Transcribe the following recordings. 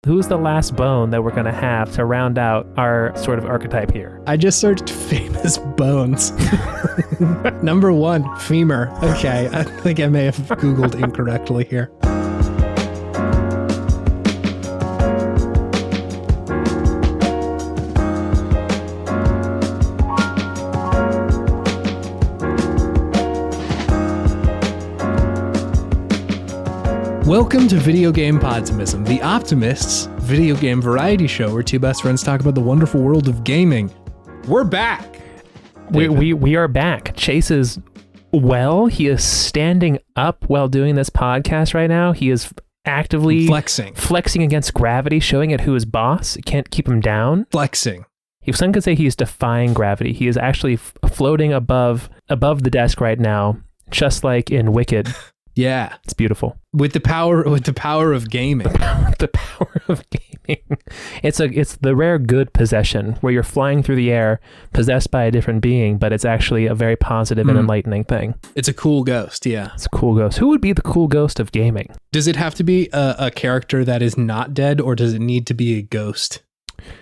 Who's the last bone that we're going to have to round out our sort of archetype here? I just searched famous bones. Number 1, femur. Okay, I think I may have Googled incorrectly here. Welcome to Video Game Podtimism, the Optimists video game variety show where two best friends talk about the wonderful world of gaming. We're back. We are back. Chase is well. He is standing up while doing this podcast right now. He is actively flexing against gravity, showing it who is boss. It can't keep him down. Flexing. Some could say he's defying gravity. He is actually floating above the desk right now, just like in Wicked. Yeah, it's beautiful. With the power of gaming. The power of gaming. It's the rare good possession where you're flying through the air, possessed by a different being, but it's actually a very positive and enlightening thing. It's a cool ghost, yeah. It's a cool ghost. Who would be the cool ghost of gaming? Does it have to be a character that is not dead, or does it need to be a ghost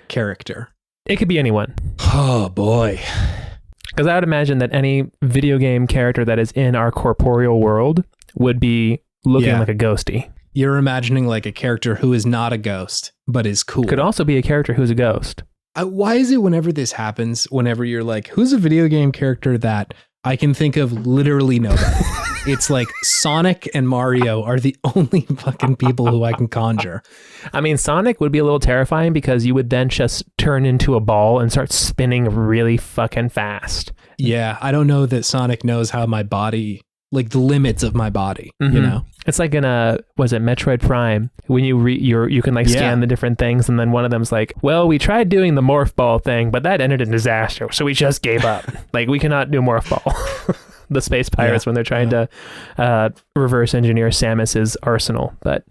character? It could be anyone. Oh boy. Because I would imagine that any video game character that is in our corporeal world would be looking like a ghosty. You're imagining like a character who is not a ghost, but is cool. Could also be a character who's a ghost. Why is it whenever this happens, whenever you're like, who's a video game character that I can think of literally nobody? It's like Sonic and Mario are the only fucking people who I can conjure. I mean, Sonic would be a little terrifying because you would then just turn into a ball and start spinning really fucking fast. Yeah, I don't know that Sonic knows how my body... like the limits of my body, you know? It's like in was it Metroid Prime? When you can scan the different things, and then one of them's like, well, we tried doing the morph ball thing, but that ended in disaster, so we just gave up. Like, we cannot do morph ball. The space pirates when they're trying to reverse engineer Samus's arsenal. But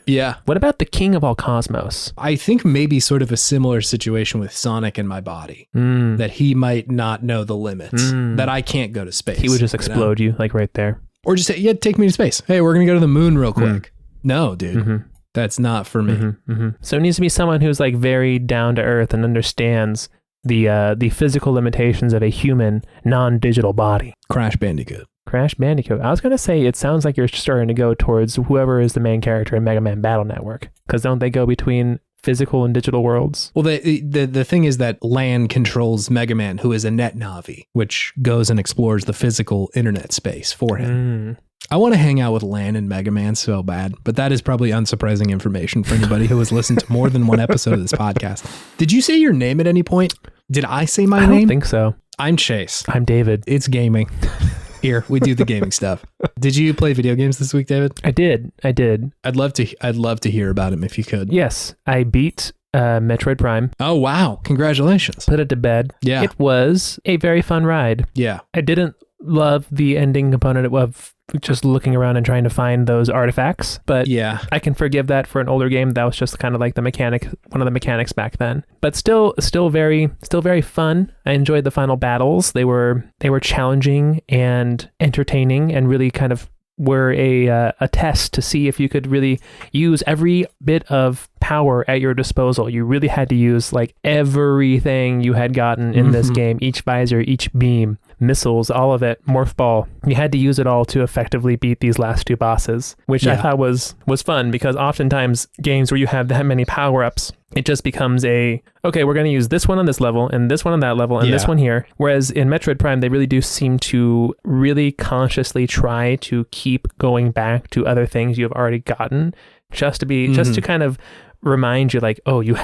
what about the king of all cosmos? I think maybe sort of a similar situation with Sonic and my body, that he might not know the limits, that I can't go to space. He would just explode you like right there. Or just say, take me to space. Hey, we're going to go to the moon real quick. No, dude, that's not for me. So it needs to be someone who's like very down to earth and understands the physical limitations of a human non-digital body. Crash Bandicoot. I was going to say, it sounds like you're starting to go towards whoever is the main character in Mega Man Battle Network. Because don't they go between physical and digital worlds? Well, the thing is that Lan controls Mega Man, who is a net Navi, which goes and explores the physical internet space for him. I want to hang out with Lan and Mega Man so bad, but that is probably unsurprising information for anybody who has listened to more than one episode of this podcast. Did you say your name at any point? Did I say my name? I don't think so. I'm Chase. I'm David. It's gaming. Here, we do the gaming stuff. Did you play video games this week, David? I did. I'd love to hear about them if you could. Yes, I beat Metroid Prime. Oh, wow. Congratulations. Put it to bed. Yeah. It was a very fun ride. Yeah. I didn't love the ending component of just looking around and trying to find those artifacts, but yeah, I can forgive that for an older game. That was just kind of like one of the mechanics back then, but still very fun. I enjoyed the final battles. They were challenging and entertaining, and really kind of were a test to see if you could really use every bit of power at your disposal. You really had to use like everything you had gotten in this game, each visor, each beam, missiles, all of it, morph ball. You had to use it all to effectively beat these last two bosses, which I thought was fun, because oftentimes games where you have that many power-ups, it just becomes we're going to use this one on this level and this one on that level and this one here. Whereas in Metroid Prime, they really do seem to really consciously try to keep going back to other things you have already gotten, just to kind of remind you, like, oh, you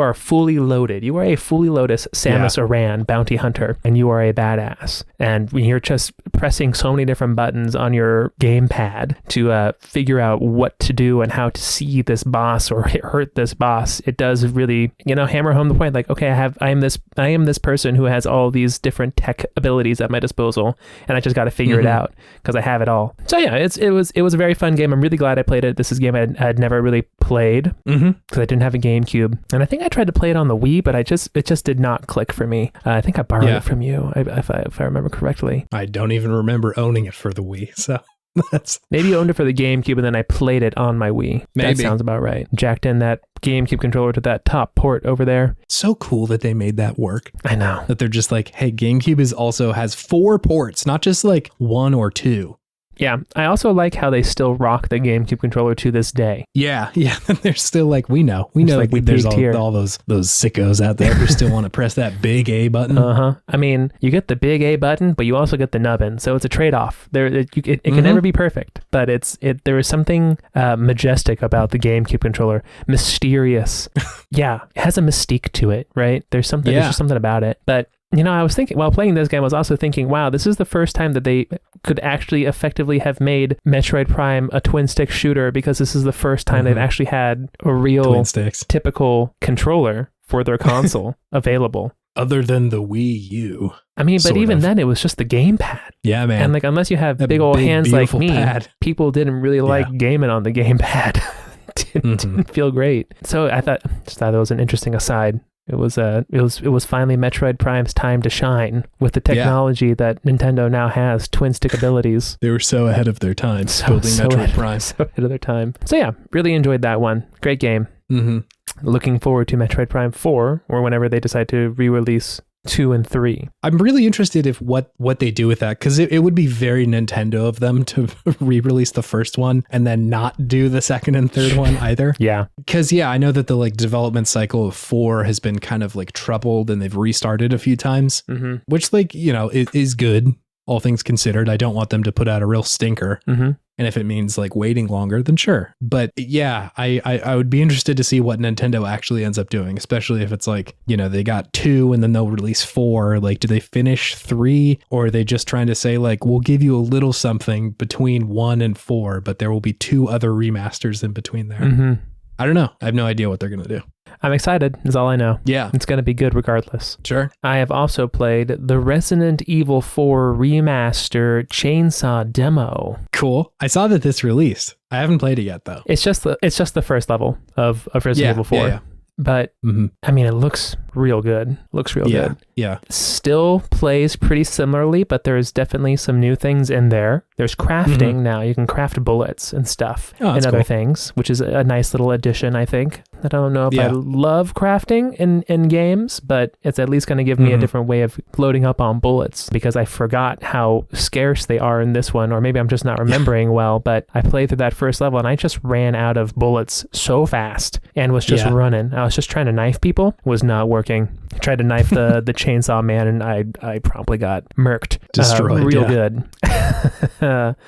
are fully loaded. You are a fully loaded Samus Aran bounty hunter, and you are a badass. And when you're just pressing so many different buttons on your gamepad to figure out what to do and how to see this boss or hurt this boss, it does really, hammer home the point. Like, okay, I am this person who has all these different tech abilities at my disposal, and I just got to figure it out because I have it all. So yeah, it was a very fun game. I'm really glad I played it. This is a game I had never really played. Because I didn't have a GameCube, and I think I tried to play it on the Wii, but it just did not click for me. I think I borrowed it from you, if I remember correctly. I don't even remember owning it for the Wii. So Maybe you owned it for the GameCube and then I played it on my Wii. Maybe. That sounds about right. Jacked in that GameCube controller to that top port over there. So cool that they made that work. I know. That they're just like, hey, GameCube also has 4 ports, not just like 1 or 2. Yeah, I also like how they still rock the GameCube controller to this day. Yeah. They're still like, we know like there's all those sickos out there who still want to press that big A button. I mean, you get the big A button, but you also get the nubbin, so it's a trade-off. It can never be perfect, but there is something majestic about the GameCube controller, mysterious. Yeah, it has a mystique to it, right? There's just something about it, but. I was thinking, while playing this game, I was also thinking, wow, this is the first time that they could actually effectively have made Metroid Prime a twin-stick shooter, because this is the first time they've actually had a real typical controller for their console available. Other than the Wii U. I mean, but even then, it was just the gamepad. Yeah, man. And like, unless you have big old hands like me, people didn't really like gaming on the gamepad. Didn't feel great. So I thought that was an interesting aside. It was finally Metroid Prime's time to shine with the technology that Nintendo now has, twin stick abilities. They were so ahead of their time building Metroid Prime. So ahead of their time. So yeah, really enjoyed that one. Great game. Looking forward to Metroid Prime 4 or whenever they decide to re-release 2 and 3. I'm really interested if what they do with that, because it would be very Nintendo of them to re-release the first one and then not do the second and third one either. Yeah. Because I know that the like development cycle of 4 has been kind of like troubled and they've restarted a few times, which like, is good. All things considered. I don't want them to put out a real stinker. And if it means like waiting longer, then sure. But yeah, I would be interested to see what Nintendo actually ends up doing, especially if it's like, they got 2 and then they'll release 4. Like, do they finish 3, or are they just trying to say like, we'll give you a little something between 1 and 4, but there will be 2 other remasters in between there? I don't know. I have no idea what they're going to do. I'm excited, is all I know. Yeah. It's going to be good regardless. Sure. I have also played the Resident Evil 4 Remaster Chainsaw Demo. Cool. I saw that this released. I haven't played it yet, though. It's just the first level of Resident Evil 4. Yeah. But, I mean, it looks real good. Looks real good. Yeah. Still plays pretty similarly, but there's definitely some new things in there. There's crafting now. You can craft bullets and stuff and other things, which is a nice little addition, I think. I don't know if I love crafting in games, but it's at least going to give me a different way of loading up on bullets, because I forgot how scarce they are in this one, or maybe I'm just not remembering well, but I played through that first level and I just ran out of bullets so fast and was just running. I was just trying to knife people. Was not working. I tried to knife the chainsaw man and I promptly got murked. Destroyed. Real good.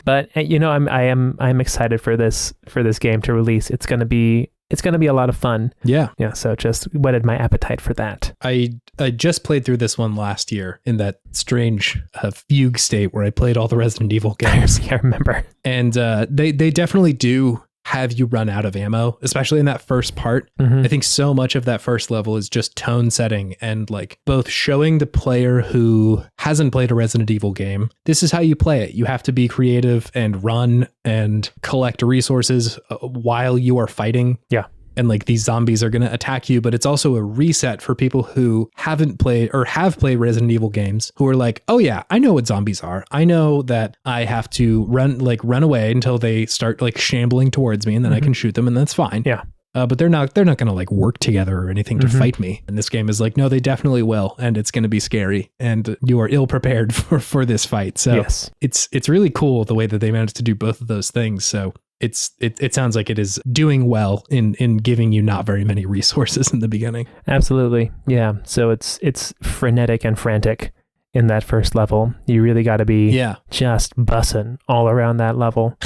But I'm excited for this game to release. It's gonna be a lot of fun. Yeah. So just whetted my appetite for that. I just played through this one last year in that strange fugue state where I played all the Resident Evil games. I remember. And they definitely do have you run out of ammo, especially in that first part. I think so much of that first level is just tone setting and like both showing the player who hasn't played a Resident Evil game, this is how you play it. You have to be creative and run and collect resources while you are fighting. Yeah. And like these zombies are going to attack you, but it's also a reset for people who haven't played or have played Resident Evil games who are like, oh yeah, I know what zombies are. I know that I have to run away until they start like shambling towards me, and then I can shoot them, and that's fine. Yeah. But they're not going to like work together or anything to fight me. And this game is like, no, they definitely will. And it's going to be scary, and you are ill prepared for this fight. So yes. It's really cool the way that they managed to do both of those things. So it sounds like it is doing well in giving you not very many resources in the beginning. Absolutely. Yeah. So it's frenetic and frantic in that first level. You really got to be just bussing all around that level.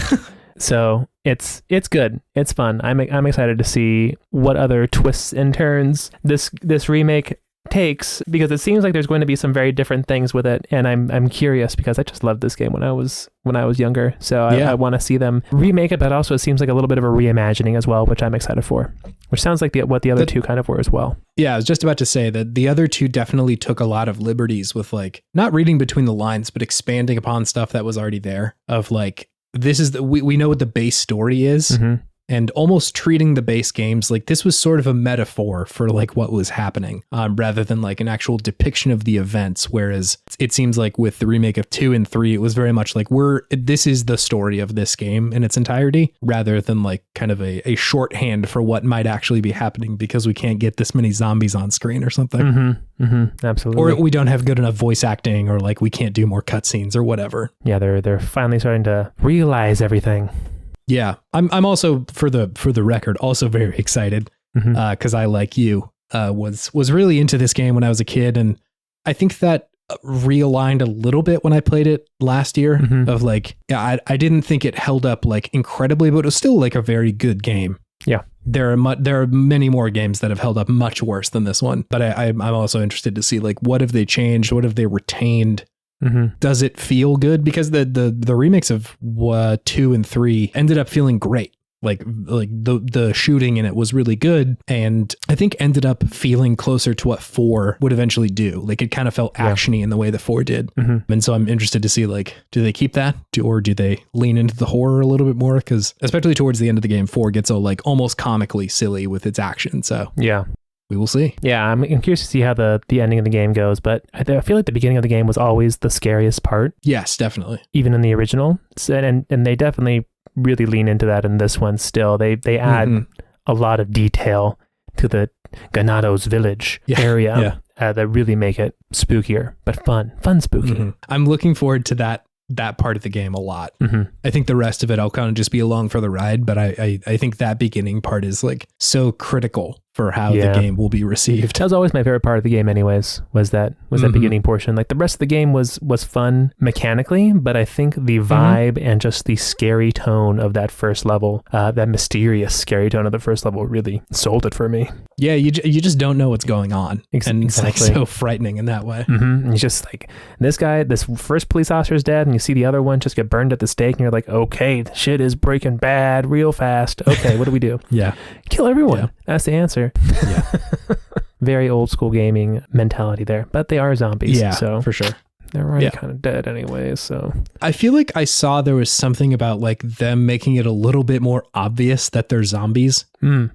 So it's good. It's fun. I'm excited to see what other twists and turns this remake takes, because it seems like there's going to be some very different things with it, and I'm curious because I just loved this game when I was younger. So I want to see them remake it, but also it seems like a little bit of a reimagining as well, which I'm excited for. Which sounds like what the other two kind of were as well. Yeah, I was just about to say that the other two definitely took a lot of liberties with like not reading between the lines, but expanding upon stuff that was already there. Of like, this is we know what the base story is. and almost treating the base games like this was sort of a metaphor for like what was happening, rather than like an actual depiction of the events. Whereas it seems like with the remake of 2 and 3, it was very much like this is the story of this game in its entirety, rather than like kind of a shorthand for what might actually be happening because we can't get this many zombies on screen or something. Absolutely. Or we don't have good enough voice acting, or like we can't do more cutscenes or whatever. Yeah, they're finally starting to realize everything. Yeah, I'm also for the record also very excited because I, like you, was really into this game when I was a kid, and I think that realigned a little bit when I played it last year. Of like, yeah, I didn't think it held up like incredibly, but it was still like a very good game. Yeah. There are many more games that have held up much worse than this one, but I'm also interested to see like what have they changed, what have they retained. Does it feel good? Because the remakes of 2 and 3 ended up feeling great. Like the shooting in it was really good, and I think ended up feeling closer to what 4 would eventually do. Like it kind of felt actiony in the way that 4 did. And so I'm interested to see like, do they keep that, or do they lean into the horror a little bit more? Because especially towards the end of the game, 4 gets like almost comically silly with its action. So yeah. We will see. Yeah, I'm curious to see how the ending of the game goes, but I feel like the beginning of the game was always the scariest part. Yes, definitely. Even in the original. And they definitely really lean into that in this one still. They add a lot of detail to the Ganados village area that really make it spookier, but fun spooky. I'm looking forward to that part of the game a lot. I think the rest of it I'll kind of just be along for the ride, but I think that beginning part is like so critical for how the game will be received. That was always my favorite part of the game anyways, was that beginning portion. Like the rest of the game was fun mechanically, but I think the vibe and just the scary tone of that first level, that mysterious scary tone of the first level really sold it for me. Yeah, you just don't know what's going on. And it's like so frightening in that way. And it's just like, this first police officer is dead, and you see the other one just get burned at the stake, and you're like, okay, the shit is breaking bad real fast. Okay, what do we do? Kill everyone. Yeah. That's the answer. Very old school gaming mentality there, but they are zombies. Yeah, so for sure. They're already kind of dead anyways. So I feel like I saw there was something about like them making it a little bit more obvious that they're zombies,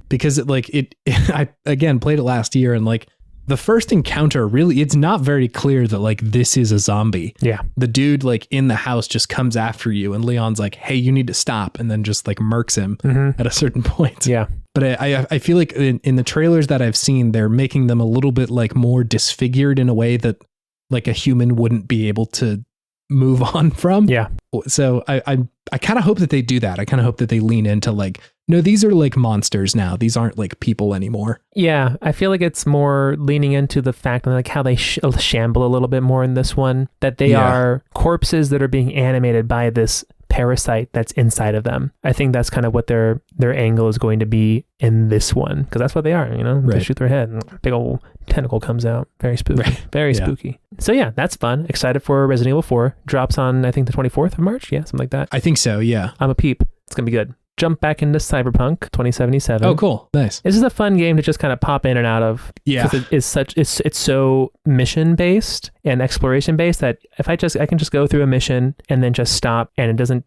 because I again played it last year, and like the first encounter really, it's not very clear that like this is a zombie. Yeah. The dude like in the house just comes after you, and Leon's like, hey, you need to stop, and then just like murks him at a certain point. Yeah. But I feel like in the trailers that I've seen, they're making them a little bit like more disfigured in a way that like a human wouldn't be able to move on from. Yeah. So I kind of hope that they do that. I kind of hope that they lean into like, no, these are like monsters now. These aren't like people anymore. Yeah. I feel like it's more leaning into the fact that like how they shamble a little bit more in this one, that they are corpses that are being animated by this parasite that's inside of them. I think that's kind of what their angle is going to be in this one, because that's what they are, you know. They shoot their head and a big old tentacle comes out. Very spooky. Very spooky. So yeah, that's fun. Excited for Resident Evil 4. Drops on I think the 24th of March. Yeah, something like that. I think so. Yeah. I'm a peep. It's gonna be good. Jump back into Cyberpunk 2077. Oh, cool. Nice. This is a fun game to just kind of pop in and out of. Yeah. Because it's so mission based and exploration based that if I can just go through a mission and then just stop, and it doesn't,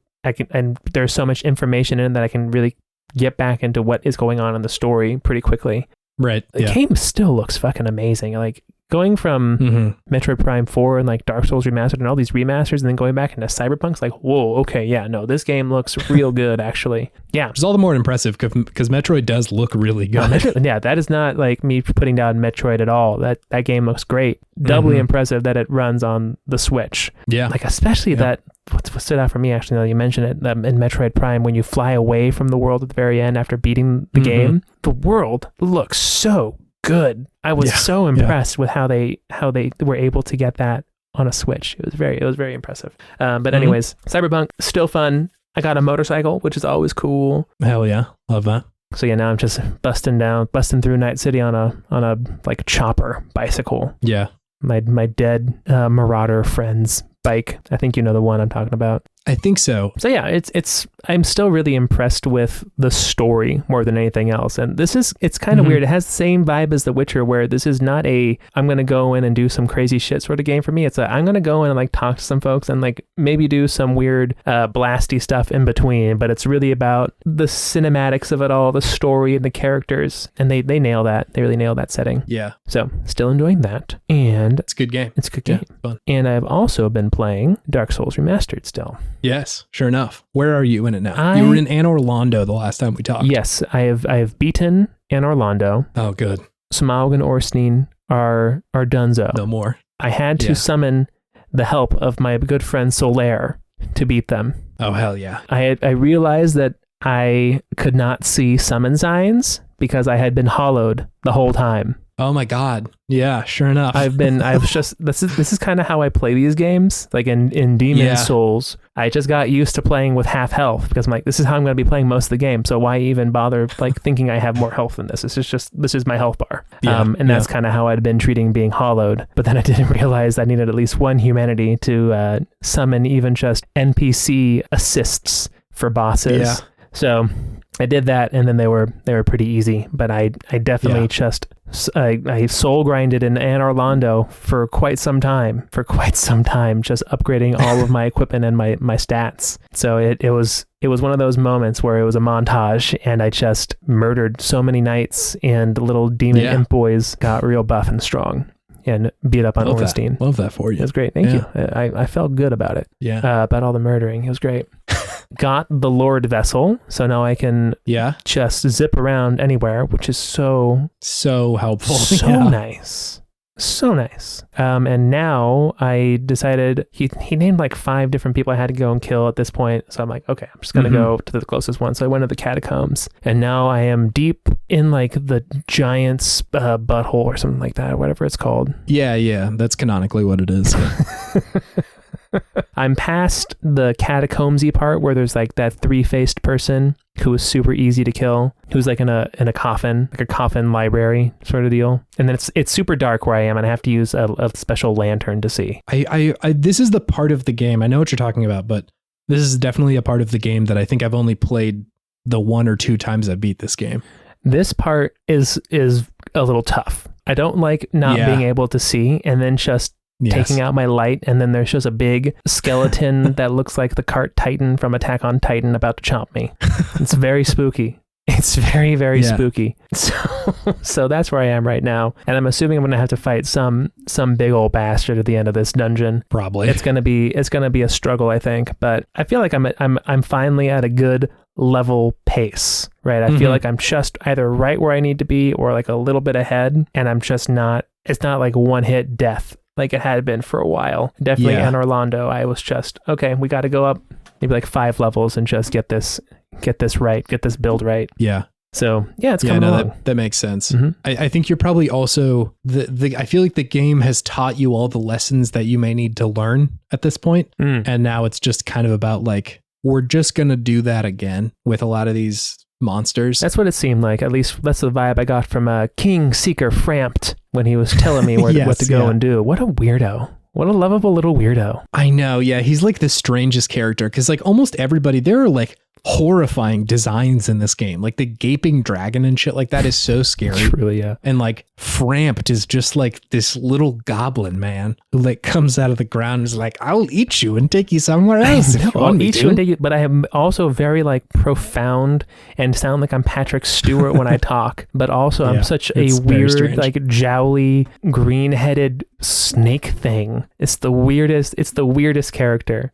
and there's so much information in it that I can really get back into what is going on in the story pretty quickly. Right. The game still looks fucking amazing. Like going from Metroid Prime 4 and like Dark Souls Remastered and all these remasters, and then going back into Cyberpunk's like, whoa, okay, yeah, no, this game looks real good, actually. Yeah. It's all the more impressive because Metroid does look really good. Yeah, that is not like me putting down Metroid at all. That game looks great. Doubly impressive that it runs on the Switch. Yeah. Like especially that, what stood out for me actually, now you mention it, in Metroid Prime, when you fly away from the world at the very end after beating the game, the world looks so good. I was so impressed with how they were able to get that on a Switch. It was very impressive. But anyways, Cyberpunk still fun. I got a motorcycle, which is always cool. Hell yeah, love that. So yeah, now I'm just busting through Night City on a like chopper bicycle. Yeah, my dead Marauder friend's bike. I think you know the one I'm talking about. I think so. So yeah, I'm still really impressed with the story more than anything else. And it's kind of weird. It has the same vibe as The Witcher, where this is not I'm going to go in and do some crazy shit sort of game for me. It's I'm going to go in and like talk to some folks and like maybe do some weird blasty stuff in between. But it's really about the cinematics of it all, the story and the characters. And they nail that. They really nail that setting. Yeah. So still enjoying that. And it's a good game. It's a good game. Yeah, fun. And I've also been playing Dark Souls Remastered still. Yes, sure enough. Where are you in it now? You were in Anne Orlando the last time we talked. Yes, I have beaten Anne Orlando. Oh, good. Smaug and Orstein are donezo. No more. I had to summon the help of my good friend Solaire to beat them. Oh, hell yeah. I realized that I could not see summon signs because I had been hollowed the whole time. Oh my God. Yeah, sure enough. This is kind of how I play these games. Like in Demon Souls, I just got used to playing with half health because I'm like, this is how I'm going to be playing most of the game. So why even bother like thinking I have more health than this? This is my health bar. And that's kind of how I'd been treating being hollowed. But then I didn't realize I needed at least one humanity to summon even just NPC assists for bosses. Yeah. So I did that, and then they were pretty easy. But I definitely I soul grinded in Anne Orlando for quite some time, just upgrading all of my equipment and my stats. So it was one of those moments where it was a montage, and I just murdered so many knights, and the little demon imp boys got real buff and strong and beat up on Ornstein. Love that for you. It was great. Thank you. I felt good about it. Yeah. About all the murdering. It was great. Got the Lord Vessel, so now I can just zip around anywhere, which is so helpful. So nice. So nice. And now I decided he named like 5 different people I had to go and kill at this point. So I'm like, okay, I'm just going to go to the closest one. So I went to the catacombs, and now I am deep in like the giant's butthole or something like that, whatever it's called. Yeah. That's canonically what it is. I'm past the catacombsy part where there's like that 3-faced person who is super easy to kill, who's like in a coffin, like a coffin library sort of deal. And then it's super dark where I am, and I have to use a special lantern to see. I this is the part of the game, I know what you're talking about, but this is definitely a part of the game that I think I've only played the 1 or 2 times I beat this game. This part is a little tough. I don't like not being able to see, and then just taking out my light, and then there's just a big skeleton that looks like the cart Titan from Attack on Titan about to chomp me. It's very spooky. It's very, very spooky. So that's where I am right now, and I'm assuming I'm going to have to fight some big old bastard at the end of this dungeon. Probably. It's going to be a struggle, I think, but I feel like I'm finally at a good level pace, right? I feel like I'm just either right where I need to be or like a little bit ahead, and I'm just not. It's not like one hit death like it had been for a while. Definitely in Orlando, I was just, okay, we got to go up maybe like 5 levels and just get this right, get this build right. Yeah. So it's coming along. That makes sense. I think you're probably also I feel like the game has taught you all the lessons that you may need to learn at this point. And now it's just kind of about like, we're just going to do that again with a lot of these monsters. That's what it seemed like. At least that's the vibe I got from King Seeker Framped when he was telling me what to go and do. What a weirdo. What a lovable little weirdo. I know. Yeah. He's like the strangest character because like almost everybody, there are like horrifying designs in this game. Like the gaping dragon and shit like that is so scary. Truly, yeah. And like Framped is just like this little goblin man who like comes out of the ground and is like, I'll eat you and take you somewhere else. I'll eat you and take you. But I am also very like profound and sound like I'm Patrick Stewart when I talk. But also I'm such a weird, like jowly, green-headed snake thing. It's the weirdest character.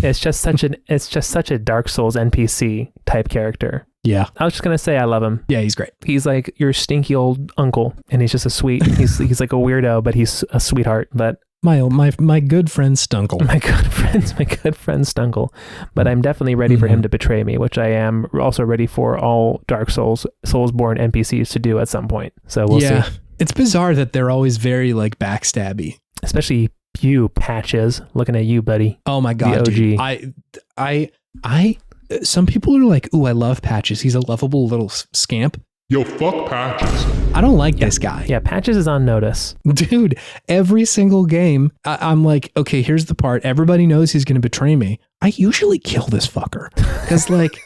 It's just such a Dark Souls NPC type character. Yeah. I was just going to say I love him. Yeah, he's great. He's like your stinky old uncle, and he's just he's like a weirdo, but he's a sweetheart. But my good friend Stunkle. My good friend Stunkle. But I'm definitely ready for him to betray me, which I am also ready for all Dark Soulsborne NPCs to do at some point. So we'll see. It's bizarre that they're always very like backstabby. Especially you, Patches, looking at you, buddy. Oh my God, dude. I some people are like, ooh, I love Patches. He's a lovable little scamp. Yo, fuck Patches. I don't like this guy. Yeah, Patches is on notice. Dude, every single game, I'm like, okay, here's the part. Everybody knows he's going to betray me. I usually kill this fucker. Because like,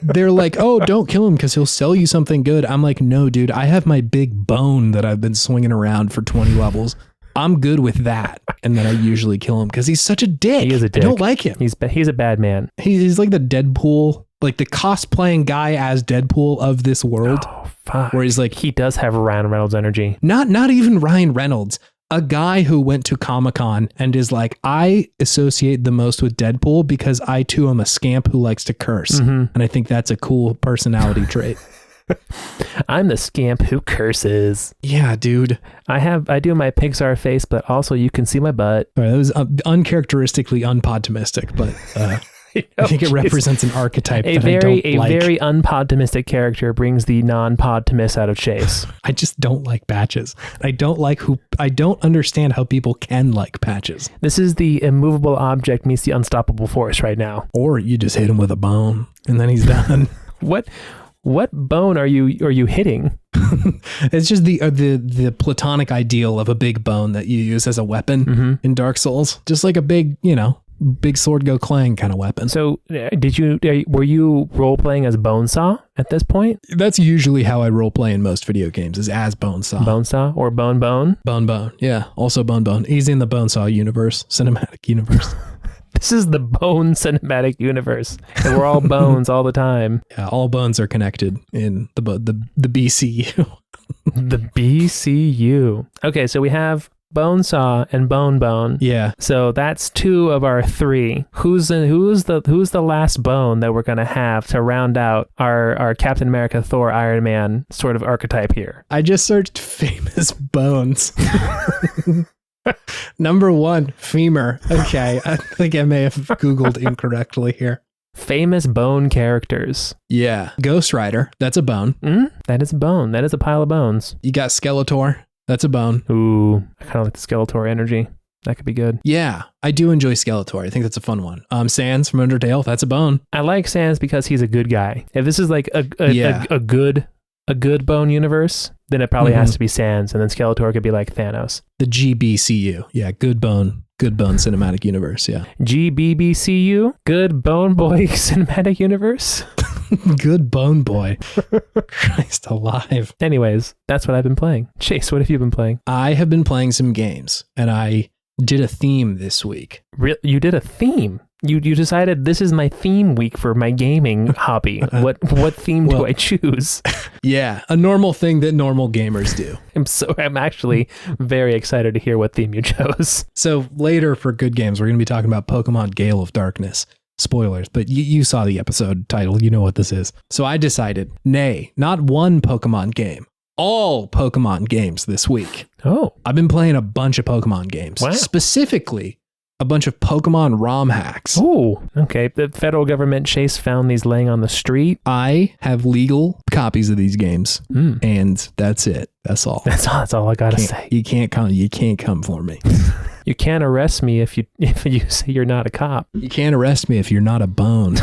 they're like, oh, don't kill him because he'll sell you something good. I'm like, no, dude, I have my big bone that I've been swinging around for 20 levels. I'm good with that. And then I usually kill him because he's such a dick. He is a dick. I don't like him. He's a bad man. He's like the Deadpool, like the cosplaying guy as Deadpool of this world. Oh, fuck. Where he's like, he does have Ryan Reynolds energy. Not even Ryan Reynolds. A guy who went to Comic-Con and is like, I associate the most with Deadpool because I too am a scamp who likes to curse. And I think that's a cool personality trait. I'm the scamp who curses. Yeah, dude. I do my Pixar face, but also you can see my butt. All right, that was uncharacteristically unpoptimistic, but I think it represents an archetype that I don't like. A very unpoptimistic character brings the non-podtimist out of Chase. I just don't like Patches. I don't understand how people can like Patches. This is the immovable object meets the unstoppable force right now. Or you just hit him with a bone and then he's done. What bone are you hitting? It's just the platonic ideal of a big bone that you use as a weapon in Dark Souls. Just like a big, big sword go clang kind of weapon. So were you role playing as Bonesaw at this point? That's usually how I role play in most video games, is as Bonesaw. Bonesaw or BoneBone? BoneBone, yeah. Also BoneBone. He's in the Bonesaw universe, cinematic universe. This is the Bone cinematic universe, and we're all bones all the time. Yeah, all bones are connected in the BCU. The BCU. Okay, so we have Bonesaw and BoneBone. Yeah. So that's 2 of our 3. Who's the last bone that we're gonna have to round out our Captain America, Thor, Iron Man sort of archetype here? I just searched famous bones. Number 1, femur. Okay, I think I may have Googled incorrectly here. Famous bone characters. Yeah. Ghost Rider. That's a bone. That is a bone. That is a pile of bones. You got Skeletor. That's a bone. Ooh, I kind of like the Skeletor energy. That could be good. Yeah, I do enjoy Skeletor. I think that's a fun one. Sans from Undertale. That's a bone. I like Sans because he's a good guy. If this is like a good bone universe, then it probably has to be Sans, and then Skeletor could be like Thanos. The GBCU. Yeah, good bone cinematic universe. Yeah. GBBCU, good bone boy cinematic universe. Good bone boy. Christ alive. Anyways, that's what I've been playing. Chase, what have you been playing? I have been playing some games, and I did a theme this week. You did a theme? You decided this is my theme week for my gaming hobby. What theme do I choose? Yeah, a normal thing that normal gamers do. I'm actually very excited to hear what theme you chose. So later for Good Games, we're going to be talking about Pokemon Gale of Darkness. Spoilers, but you saw the episode title. You know what this is. So I decided, nay, not one Pokemon game, all Pokemon games this week. Oh. I've been playing a bunch of Pokemon games. Wow. Specifically, a bunch of Pokemon ROM hacks. Oh, okay. The federal government, Chase, found these laying on the street. I have legal copies of these games, and that's it. That's all. That's all I gotta say. You can't come for me. You can't arrest me if you say you're not a cop. You can't arrest me if you're not a bone.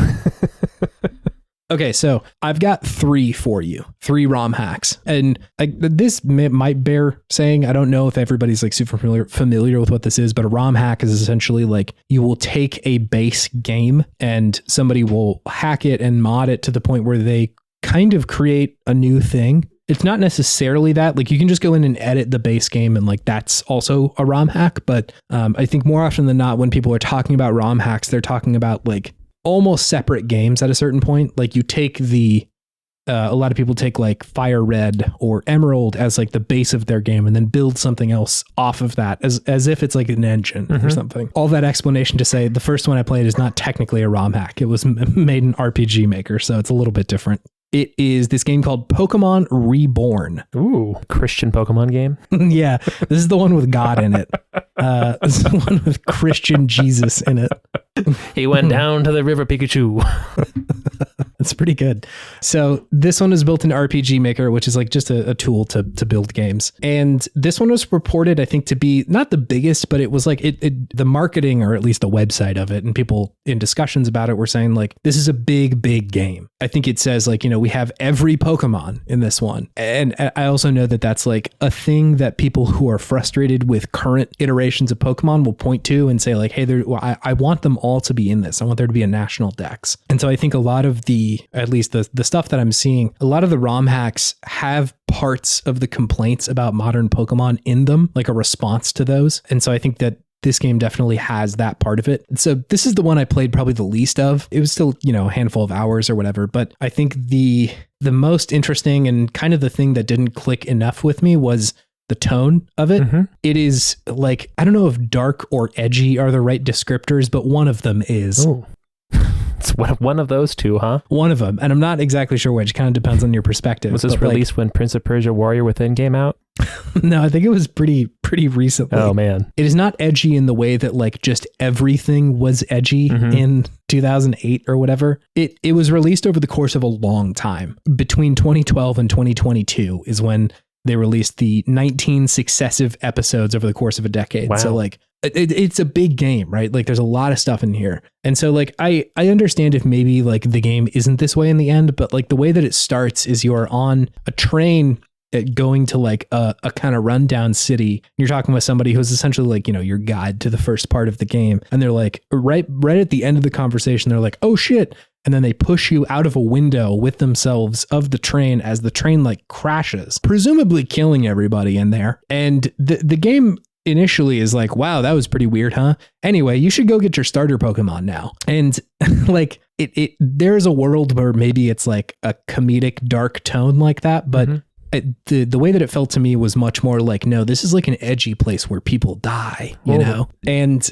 Okay, so I've got 3 for you. 3 ROM hacks. And this might bear saying, I don't know if everybody's like super familiar with what this is, but a ROM hack is essentially like you will take a base game and somebody will hack it and mod it to the point where they kind of create a new thing. It's not necessarily that. Like you can just go in and edit the base game and like that's also a ROM hack. But I think more often than not, when people are talking about ROM hacks, they're talking about like almost separate games at a certain point. Like you take a lot of people take like Fire Red or Emerald as like the base of their game and then build something else off of that as if it's like an engine or something. All that explanation to say the first one I played is not technically a ROM hack. It was made in RPG Maker, so it's a little bit different. It is this game called Pokémon Reborn. Ooh, Christian Pokemon game? Yeah, this is the one with God in it. This is the one with Christian Jesus in it. He went down to the river Pikachu. That's pretty good. So this one is built in RPG Maker, which is like just a tool to build games. And this one was reported, I think, to be not the biggest, but it was like the marketing, or at least the website of it, and people in discussions about it were saying like, this is a big game. I think it says like, we have every Pokemon in this one. And I also know that that's like a thing that people who are frustrated with current iterations of Pokemon will point to and say like, hey, I want them all to be in this. I want there to be a national dex. And so I think a lot of at least the stuff that I'm seeing, a lot of the ROM hacks have parts of the complaints about modern Pokemon in them, like a response to those. And so I think that this game definitely has that part of it. So this is the one I played probably the least of. It was still, a handful of hours or whatever. But I think the most interesting and kind of the thing that didn't click enough with me was the tone of it. Mm-hmm. It is like, I don't know if dark or edgy are the right descriptors, but one of them is. Oh. It's one of those two, huh? One of them. And I'm not exactly sure which. Kind of depends on your perspective. Was this released when Prince of Persia Warrior Within came out? No, I think it was pretty recently. Oh, man. It is not edgy in the way that like just everything was edgy in 2008 or whatever. It was released over the course of a long time. Between 2012 and 2022 is when they released the 19 successive episodes over the course of a decade. Wow. So like it's a big game, right? Like there's a lot of stuff in here. And so like I understand if maybe like the game isn't this way in the end, but like the way that it starts is you're on a train going to like a kind of rundown city. You're talking with somebody who's essentially like, your guide to the first part of the game. And they're like, right at the end of the conversation, they're like, oh shit. And then they push you out of a window with themselves of the train as the train like crashes, presumably killing everybody in there. And the game initially is like, wow, that was pretty weird, huh? Anyway, you should go get your starter Pokemon now. And like there's a world where maybe it's like a comedic dark tone like that, but the way that it felt to me was much more like, no, this is like an edgy place where people die, you know? And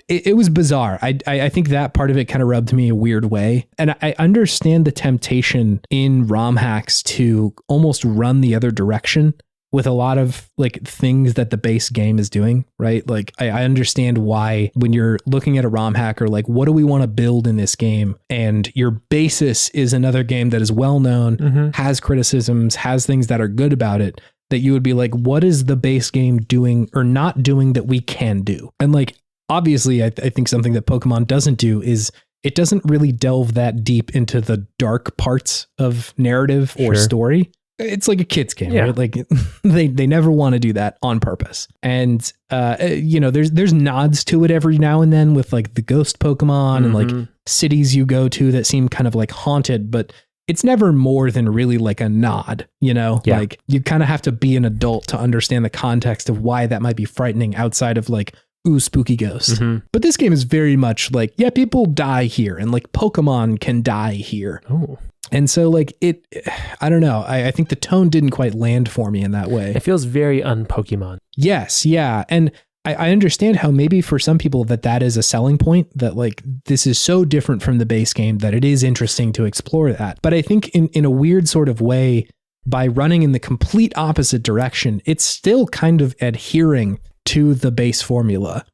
it was bizarre. I think that part of it kind of rubbed me a weird way. And I understand the temptation in ROM hacks to almost run the other direction with a lot of like things that the base game is doing, right? Like I understand why when you're looking at a ROM hack or like, what do we want to build in this game? And your basis is another game that is well known, has criticisms, has things that are good about it, that you would be like, what is the base game doing or not doing that we can do? And like, obviously, I think something that Pokemon doesn't do is it doesn't really delve that deep into the dark parts of narrative or story. It's like a kid's game, right? Like they never want to do that on purpose. And, there's nods to it every now and then with like the ghost Pokemon and like cities you go to that seem kind of like haunted, but it's never more than really like a nod, like you kind of have to be an adult to understand the context of why that might be frightening outside of like, ooh, spooky ghost. But this game is very much like, yeah, people die here and like Pokemon can die here. Oh. And so like I don't know. I think the tone didn't quite land for me in that way. It feels very un-Pokemon. Yes. Yeah. And I understand how maybe for some people that is a selling point, that like this is so different from the base game that it is interesting to explore that. But I think in a weird sort of way, by running in the complete opposite direction, it's still kind of adhering to the base formula.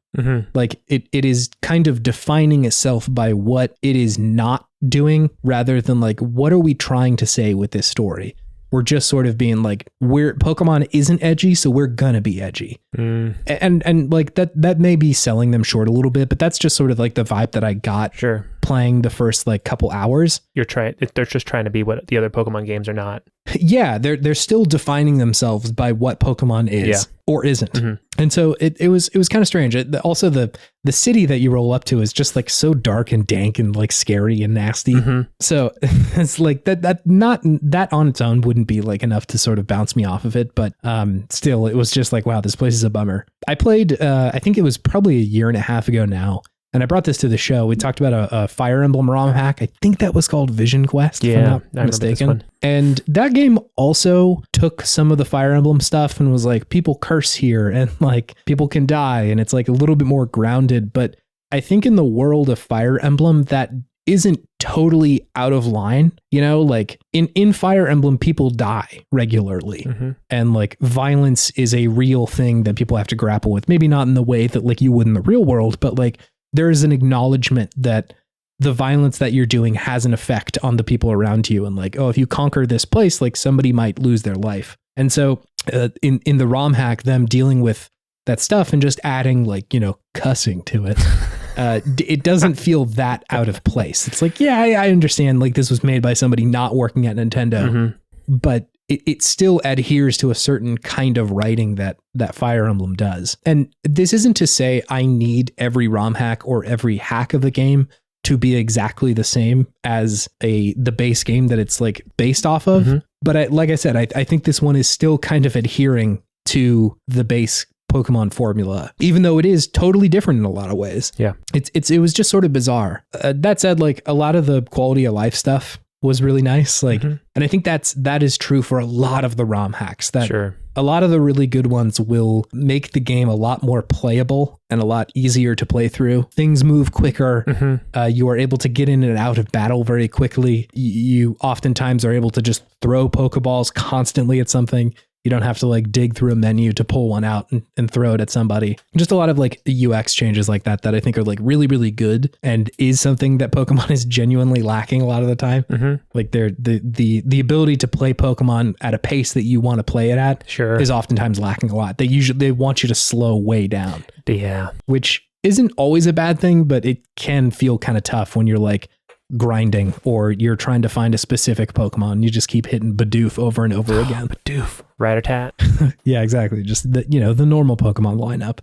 Like it is kind of defining itself by what it is not doing rather than like, what are we trying to say with this story? We're just sort of being like, Pokemon isn't edgy, so we're gonna be edgy. And like that may be selling them short a little bit, but that's just sort of like the vibe that I got playing the first like couple hours. They're just trying to be what the other Pokemon games are not. Yeah, they're still defining themselves by what Pokemon is or isn't. And so it was kind of strange. Also, the city that you roll up to is just like so dark and dank and like scary and nasty. So it's like that on its own wouldn't be like enough to sort of bounce me off of it. But still, it was just like, wow, this place is a bummer. I played, I think it was probably a year and a half ago now. And I brought this to the show. We talked about a Fire Emblem ROM hack. I think that was called Vision Quest, if I'm not mistaken. And that game also took some of the Fire Emblem stuff and was like, people curse here and like people can die. And it's like a little bit more grounded. But I think in the world of Fire Emblem, that isn't totally out of line. Like in Fire Emblem, people die regularly. And like violence is a real thing that people have to grapple with. Maybe not in the way that like you would in the real world, but like there is an acknowledgement that the violence that you're doing has an effect on the people around you. And like, oh, if you conquer this place, like somebody might lose their life. And so in the ROM hack, them dealing with that stuff and just adding like, cussing to it it doesn't feel that out of place. It's like, yeah, I understand like this was made by somebody not working at Nintendo, but it still adheres to a certain kind of writing that Fire Emblem does. And this isn't to say I need every ROM hack or every hack of the game to be exactly the same as the base game that it's like based off of. But like I said, I think this one is still kind of adhering to the base Pokemon formula, even though it is totally different in a lot of ways. Yeah. It was just sort of bizarre. That said, like a lot of the quality of life stuff was really nice. Like, and I think that is true for a lot of the ROM hacks. That a lot of the really good ones will make the game a lot more playable and a lot easier to play through. Things move quicker. You are able to get in and out of battle very quickly. You oftentimes are able to just throw Pokeballs constantly at something. You don't have to like dig through a menu to pull one out and throw it at somebody. Just a lot of like UX changes like that I think are like really, really good and is something that Pokemon is genuinely lacking a lot of the time. Like the ability to play Pokemon at a pace that you want to play it at is oftentimes lacking a lot. They want you to slow way down. Yeah. Which isn't always a bad thing, but it can feel kind of tough when you're like grinding or you're trying to find a specific Pokemon. You just keep hitting Bidoof over and over again. Bidoof. Rattata. Yeah, exactly. Just the normal Pokemon lineup.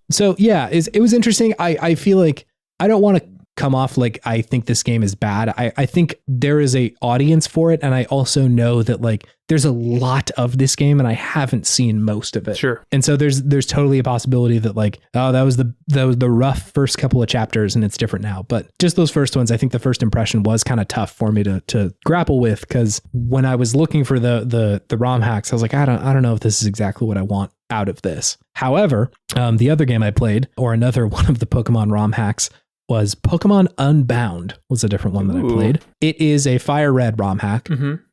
So yeah, it was interesting. I feel like I don't want to come off like I think this game is bad. I think there is a audience for it, and I also know that like there's a lot of this game and I haven't seen most of it. Sure. And so there's totally a possibility that like, oh, that was the rough first couple of chapters and it's different now. But just those first ones, I think the first impression was kind of tough for me to grapple with, because when I was looking for the ROM hacks, I was like, I don't know if this is exactly what I want out of this. However, the other game I played, or another one of the Pokemon ROM hacks, was Pokemon Unbound. Was a different one that I played. It is a Fire Red ROM hack.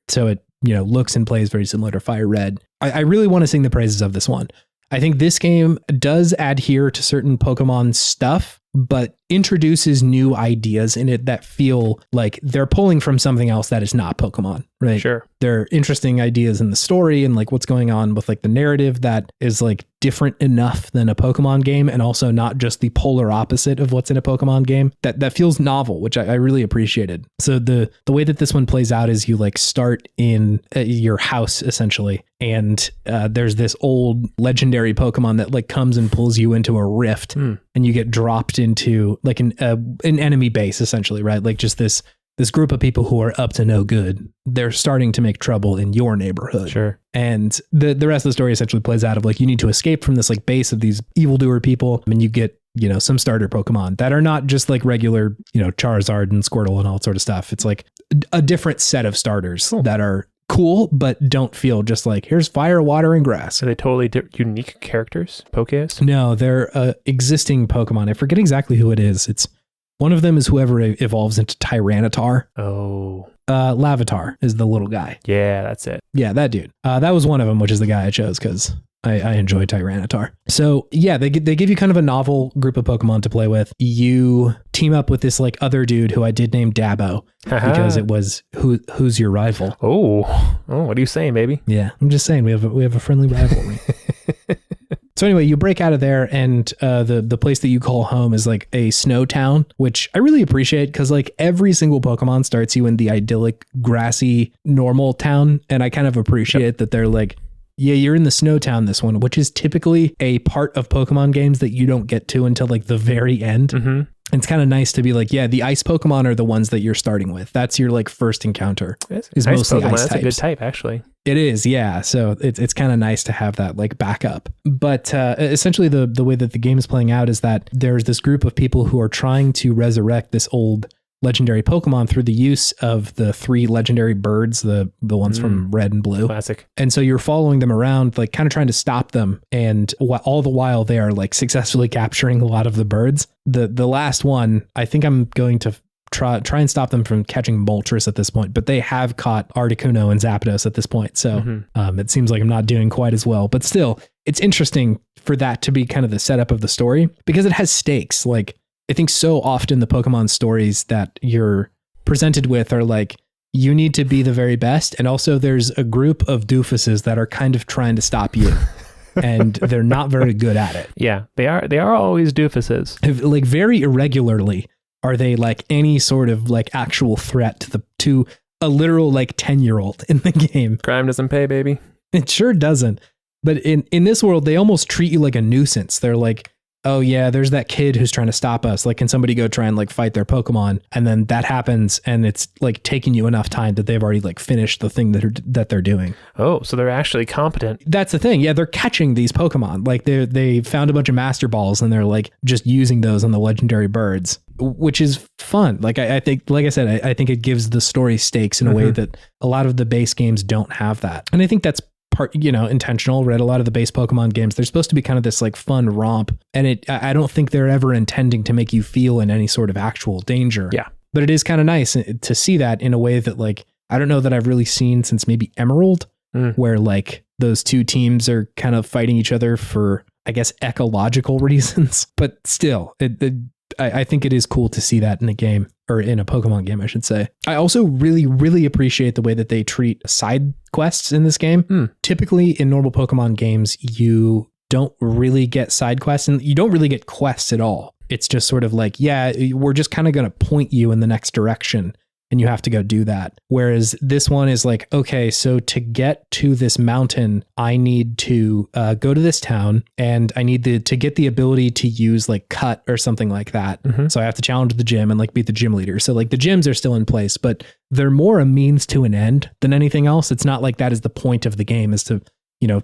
So it looks and plays very similar to Fire Red. I really want to sing the praises of this one. I think this game does adhere to certain Pokemon stuff, but introduces new ideas in it that feel like they're pulling from something else that is not Pokemon, right? Sure. They're interesting ideas in the story and like what's going on with like the narrative that is like different enough than a Pokemon game, and also not just the polar opposite of what's in a Pokemon game. That feels novel, which I really appreciated. So the way that this one plays out is you like start in your house essentially, and there's this old legendary Pokemon that like comes and pulls you into a rift, and you get dropped into like an enemy base essentially, right? Like just this group of people who are up to no good. They're starting to make trouble in your neighborhood. Sure. And the rest of the story essentially plays out of like, you need to escape from this like base of these evildoer people, and you get, some starter Pokemon that are not just like regular, Charizard and Squirtle and all sort of stuff. It's like a different set of starters that are cool, but don't feel just like, here's fire, water, and grass. Are they totally unique characters? Pokés? No, they're existing Pokemon. I forget exactly who it is. It's one of them is whoever evolves into Tyranitar. Oh. Lavatar is the little guy. Yeah, that's it. Yeah, that dude. That was one of them, which is the guy I chose because I enjoy Tyranitar. So yeah, they give you kind of a novel group of Pokemon to play with. You team up with this like other dude who I did name Dabo because it was who's your rival. Oh, what are you saying, baby? Yeah, I'm just saying we have a friendly rivalry. So anyway, you break out of there, and the place that you call home is like a snow town, which I really appreciate because like every single Pokemon starts you in the idyllic, grassy, normal town. And I kind of appreciate that they're like, yeah, you're in the snow town this one, which is typically a part of Pokemon games that you don't get to until like the very end. It's kind of nice to be like, yeah, the ice Pokemon are the ones that you're starting with. That's your like first encounter. Is mostly Pokemon. That's types. A good type, actually. It is, yeah. So it's kind of nice to have that like backup. But essentially the way that the game is playing out is that there's this group of people who are trying to resurrect this old legendary Pokemon through the use of the 3 legendary birds, the ones from Red and Blue. Classic. And so you're following them around, like kind of trying to stop them. And all the while they are like successfully capturing a lot of the birds. The last one, I think I'm going to try and stop them from catching Moltres at this point, but they have caught Articuno and Zapdos at this point. So it seems like I'm not doing quite as well, but still it's interesting for that to be kind of the setup of the story because it has stakes. Like I think so often the Pokemon stories that you're presented with are like, you need to be the very best. And also there's a group of doofuses that are kind of trying to stop you. and they're not very good at it. Yeah, they are always doofuses. Like very irregularly are they like any sort of like actual threat to a literal like 10-year-old in the game. Crime doesn't pay, baby. It sure doesn't. But in this world, they almost treat you like a nuisance. They're like, oh yeah, there's that kid who's trying to stop us. Like, can somebody go try and like fight their Pokemon? And then that happens, and it's like taking you enough time that they've already like finished the thing that they're doing. Oh, so they're actually competent. That's the thing. Yeah, they're catching these Pokemon. Like they found a bunch of Master Balls, and they're like just using those on the legendary birds, which is fun. Like I think, like I said, I think it gives the story stakes in a way that a lot of the base games don't have that. And I think that's part, intentional, right? A lot of the base Pokemon games, they're supposed to be kind of this like fun romp, and I don't think they're ever intending to make you feel in any sort of actual danger. Yeah. But it is kind of nice to see that in a way that like, I don't know that I've really seen since maybe Emerald, where like those two teams are kind of fighting each other for, I guess, ecological reasons. But still, I think it is cool to see that in a game, or in a Pokemon game, I should say. I also really, really appreciate the way that they treat side quests in this game. Typically in normal Pokemon games, you don't really get side quests, and you don't really get quests at all. It's just sort of like, yeah, we're just kind of going to point you in the next direction, and you have to go do that. Whereas this one is like, okay, so to get to this mountain, I need to go to this town, and I need to get the ability to use like cut or something like that. So I have to challenge the gym and like beat the gym leader. So like the gyms are still in place, but they're more a means to an end than anything else. It's not like that is the point of the game, is to,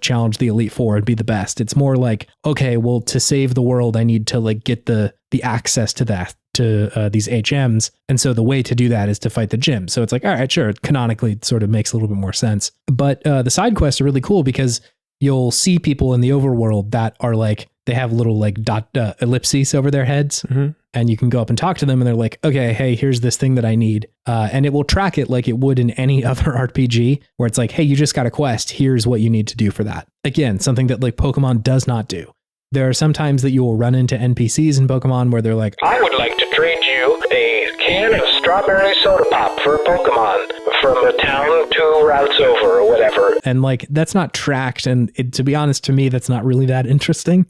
challenge the Elite Four and be the best. It's more like, okay, well, to save the world, I need to like get the access to that, to these HMs. And so the way to do that is to fight the gym. So it's like, all right, sure. It canonically sort of makes a little bit more sense. But the side quests are really cool because you'll see people in the overworld that are like, they have little like ellipses over their heads, and you can go up and talk to them, and they're like, okay, hey, here's this thing that I need. And it will track it like it would in any other RPG, where it's like, hey, you just got a quest. Here's what you need to do for that. Again, something that like Pokemon does not do. There are some times that you will run into NPCs in Pokemon where they're like, I would like to trade you a can of strawberry soda pop for a Pokemon from a town 2 routes over or whatever. And like, that's not tracked. And to be honest, to me, that's not really that interesting.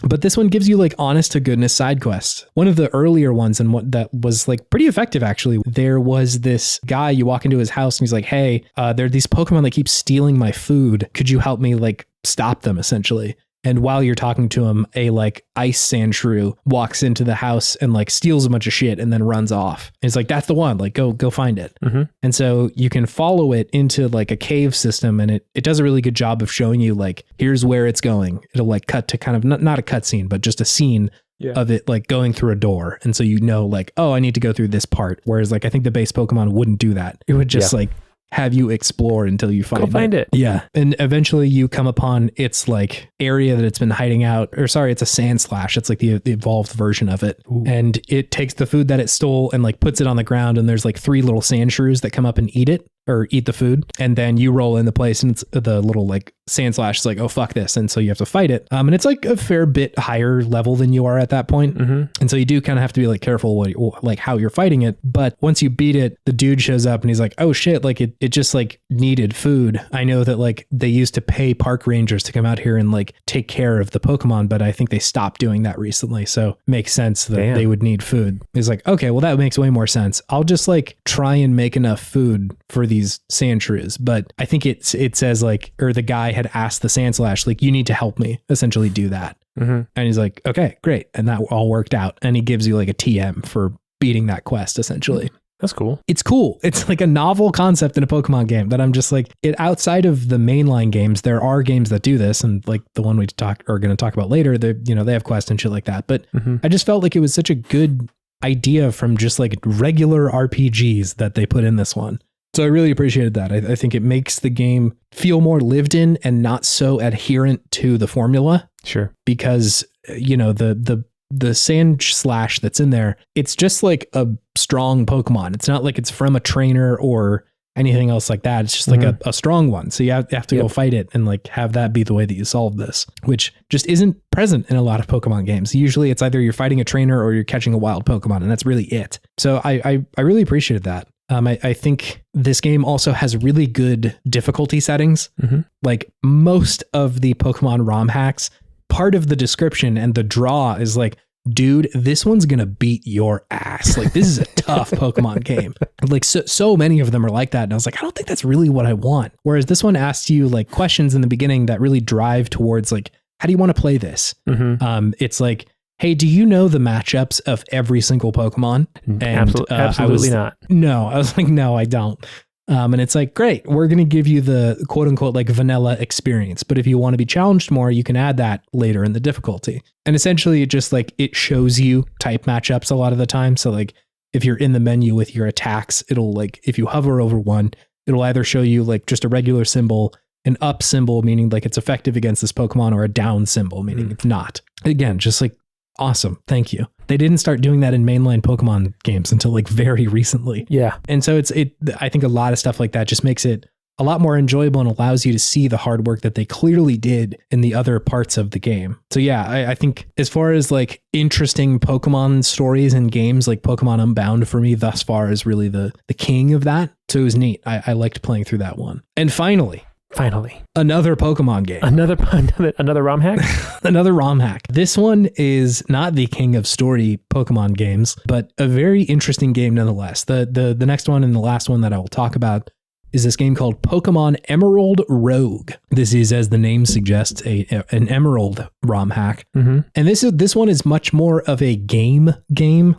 But this one gives you like honest to goodness side quests. One of the earlier ones, and what that was like pretty effective actually, there was this guy, you walk into his house and he's like, hey, there are these Pokemon that keep stealing my food. Could you help me like stop them essentially? And while you're talking to him, a like ice Sandshrew walks into the house and like steals a bunch of shit and then runs off. And it's like, that's the one, like go find it. And so you can follow it into like a cave system, and it does a really good job of showing you like, here's where it's going. It'll like cut to kind of not a cut scene, but just a scene of it like going through a door. And so like, oh, I need to go through this part. Whereas like, I think the base Pokemon wouldn't do that. It would just like have you explore until you find it. Yeah. And eventually you come upon its like area that it's been hiding out, or sorry, it's a Sandslash. It's like the evolved version of it. Ooh. And it takes the food that it stole and like puts it on the ground, and there's like 3 little Sandshrews that come up and eat it, or eat the food. And then you roll in the place, and it's the little like Sandslash is like, oh, fuck this. And so you have to fight it. And it's like a fair bit higher level than you are at that point. And so you do kind of have to be like careful like how you're fighting it. But once you beat it, the dude shows up and he's like, oh shit, like it just like needed food. I know that like they used to pay park rangers to come out here and like take care of the Pokemon, but I think they stopped doing that recently. So makes sense that they would need food. He's like, okay, well that makes way more sense. I'll just like try and make enough food for these Sandshrews. But I think it says like, or the guy had asked the Sandslash, like, you need to help me essentially do that. And he's like, okay, great. And that all worked out. And he gives you like a TM for beating that quest essentially. That's cool. It's cool. It's like a novel concept in a Pokemon game that I'm just like, outside of the mainline games, there are games that do this. And like the one we are going to talk about later, they have quests and shit like that. But I just felt like it was such a good idea from just like regular RPGs that they put in this one. So I really appreciated that. I think it makes the game feel more lived in and not so adherent to the formula. Sure. Because, the Sandslash that's in there, it's just like a strong Pokemon. It's not like it's from a trainer or anything else like that. It's just like a strong one. So you have to go fight it and like have that be the way that you solve this, which just isn't present in a lot of Pokemon games. Usually it's either you're fighting a trainer or you're catching a wild Pokemon, and that's really it. So I really appreciated that. I think this game also has really good difficulty settings. Like most of the Pokemon ROM hacks, part of the description and the draw is like, dude, this one's gonna beat your ass. Like, this is a tough Pokemon game. Like, so many of them are like that. And I was like, I don't think that's really what I want. Whereas this one asks you like questions in the beginning that really drive towards like, how do you want to play this? It's like, hey, do you know the matchups of every single Pokemon? And absolutely not. No, I was like, no, I don't. And it's like, great, we're going to give you the quote unquote like vanilla experience. But if you want to be challenged more, you can add that later in the difficulty. And essentially it just like, it shows you type matchups a lot of the time. So like if you're in the menu with your attacks, it'll like, if you hover over one, it'll either show you like just a regular symbol, an up symbol, meaning like it's effective against this Pokemon, or a down symbol, meaning it's not. Again, just like awesome. Thank you. They didn't start doing that in mainline Pokemon games until like very recently. Yeah. And so I think a lot of stuff like that just makes it a lot more enjoyable and allows you to see the hard work that they clearly did in the other parts of the game. So yeah, I think as far as like interesting Pokemon stories and games, like Pokemon Unbound for me thus far is really the king of that. So it was neat. I liked playing through that one. And finally, another Pokemon game. Another ROM hack? Another ROM hack. This one is not the king of story Pokemon games, but a very interesting game nonetheless. The next one and the last one that I will talk about is this game called Pokémon Emerald Rogue. This is, as the name suggests, an Emerald ROM hack. And this one is much more of a game.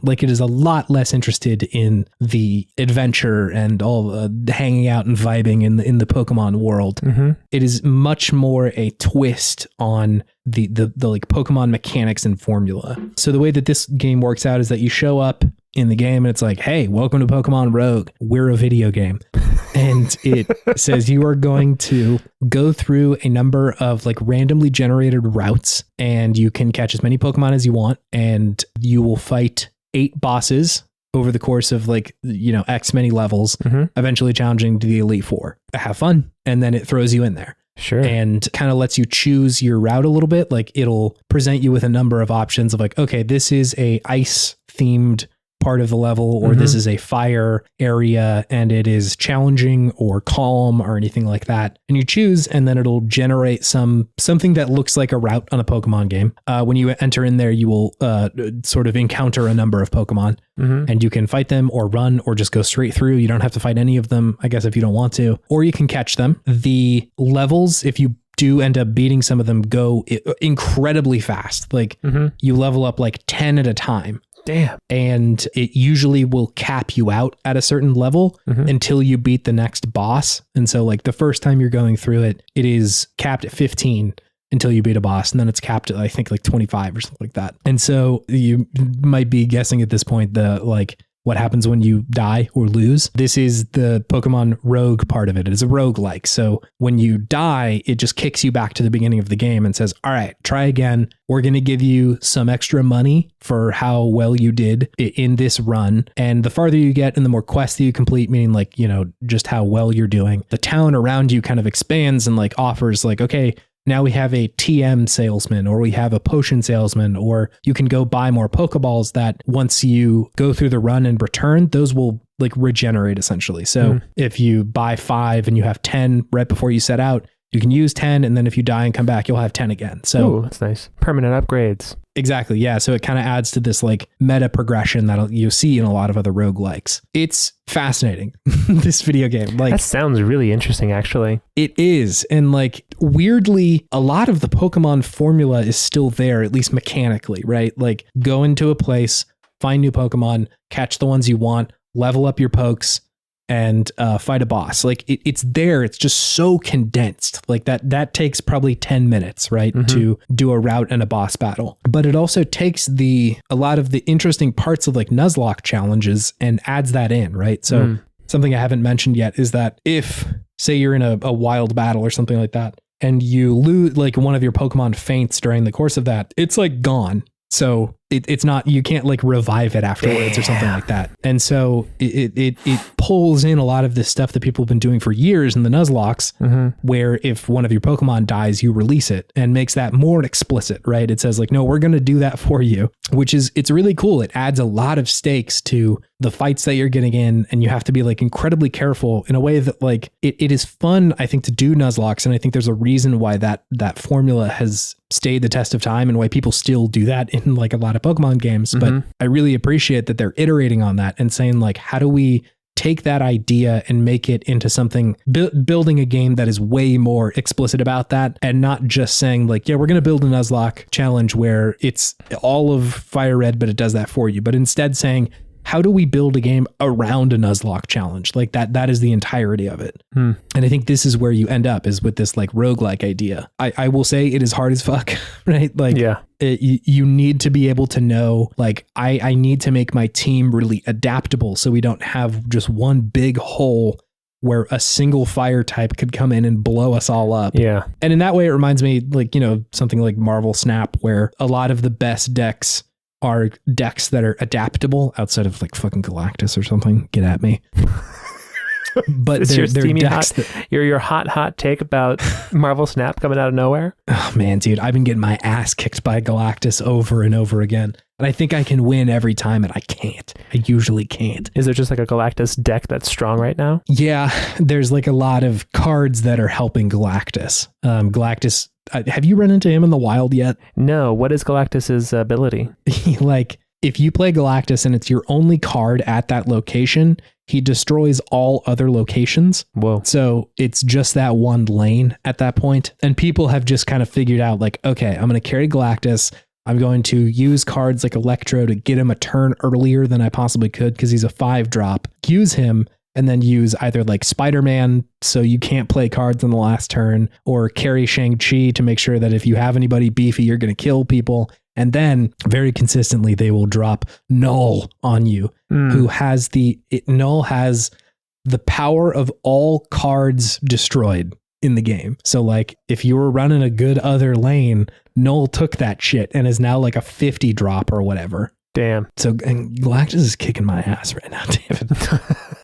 Like, it is a lot less interested in the adventure and all hanging out and vibing in the Pokemon world. It is much more a twist on the like Pokemon mechanics and formula. So the way that this game works out is that you show up in the game and it's like, hey, welcome to Pokemon Rogue. We're a video game. And it says you are going to go through a number of like randomly generated routes, and you can catch as many Pokemon as you want, and you will fight 8 bosses over the course of like, X many levels, eventually challenging to the Elite Four. Have fun. And then it throws you in there. Sure. And kind of lets you choose your route a little bit. Like, it'll present you with a number of options of like, okay, this is a ice themed part of the level, or this is a fire area and it is challenging or calm or anything like that. And you choose, and then it'll generate something that looks like a route on a Pokemon game. When you enter in there, you will sort of encounter a number of Pokemon, and you can fight them or run or just go straight through. You don't have to fight any of them, I guess, if you don't want to, or you can catch them. The levels, if you do end up beating some of them, go incredibly fast. Like, you level up like 10 at a time. Damn. And it usually will cap you out at a certain level until you beat the next boss. And so like the first time you're going through it, it is capped at 15 until you beat a boss. And then it's capped at, I think, like 25 or something like that. And so you might be guessing at this point, what happens when you die or lose. This is the Pokemon Rogue part of it. It is a roguelike. So when you die, it just kicks you back to the beginning of the game and says, all right, try again. We're going to give you some extra money for how well you did in this run. And the farther you get and the more quests that you complete, meaning like, just how well you're doing, the town around you kind of expands and like offers like, okay, now we have a TM salesman, or we have a potion salesman, or you can go buy more Pokeballs that once you go through the run and return, those will like regenerate essentially. So if you buy 5 and you have 10 right before you set out, you can use 10. And then if you die and come back, you'll have 10 again. So that's nice. Permanent upgrades. Exactly. Yeah. So it kind of adds to this like meta progression that you see in a lot of other roguelikes. It's fascinating. This video game. Like, that sounds really interesting, actually. It is. And like, weirdly, a lot of the Pokemon formula is still there, at least mechanically, right? Like, go into a place, find new Pokemon, catch the ones you want, level up your pokes, and fight a boss. Like, it's there. It's just so condensed. Like that takes probably 10 minutes, right? To do a route and a boss battle. But it also takes a lot of the interesting parts of like Nuzlocke challenges and adds that in, right? So something I haven't mentioned yet is that if, say, you're in a wild battle or something like that, and you lose, like, one of your Pokemon faints during the course of that, it's like gone. So it's not, you can't like revive it afterwards or something like that. And so it pulls in a lot of this stuff that people have been doing for years in the Nuzlocke, where if one of your Pokemon dies, you release it, and makes that more explicit, right? It says like, no, we're going to do that for you, which is, it's really cool. It adds a lot of stakes to the fights that you're getting in, and you have to be like incredibly careful in a way that like it is fun, I think, to do Nuzlocke. And I think there's a reason why that formula has stayed the test of time and why people still do that in like a lot of Pokemon games. But I really appreciate that they're iterating on that and saying like, how do we take that idea and make it into something, building a game that is way more explicit about that, and not just saying like, yeah, we're going to build a Nuzlocke challenge where it's all of Fire Red, but it does that for you. But instead saying, how do we build a game around a Nuzlocke challenge? Like that is the entirety of it. And I think this is where you end up, is with this like roguelike idea. I will say it is hard as fuck, right? Like, you need to be able to know, like, I need to make my team really adaptable so we don't have just one big hole where a single fire type could come in and blow us all up. Yeah. And in that way, it reminds me like, you know, something like Marvel Snap, where a lot of the best decks are decks that are adaptable outside of like fucking Galactus or something. Get at me. But they're decks your hot take about Marvel Snap coming out of nowhere. Oh man, dude, I've been getting my ass kicked by Galactus over and over again. And I think I can win every time, and I can't. I usually can't. Is there just like a Galactus deck that's strong right now? Yeah, there's like a lot of cards that are helping Galactus. Galactus, have you run into him in the wild yet? No. What is Galactus's ability? Like, if you play Galactus and it's your only card at that location, he destroys all other locations. Whoa. So it's just that one lane at that point. And people have just kind of figured out like, okay, I'm going to carry Galactus. I'm going to use cards like Electro to get him a turn earlier than I possibly could because he's a 5-drop. Use him and then use either like Spider-Man so you can't play cards on the last turn, or carry Shang-Chi to make sure that if you have anybody beefy, you're going to kill people. And then very consistently, they will drop Null on you, who has Null has the power of all cards destroyed in the game. So like if you were running a good other lane, Null took that shit and is now like a 50 drop or whatever. Damn. So and Galactus is kicking my ass right now, David.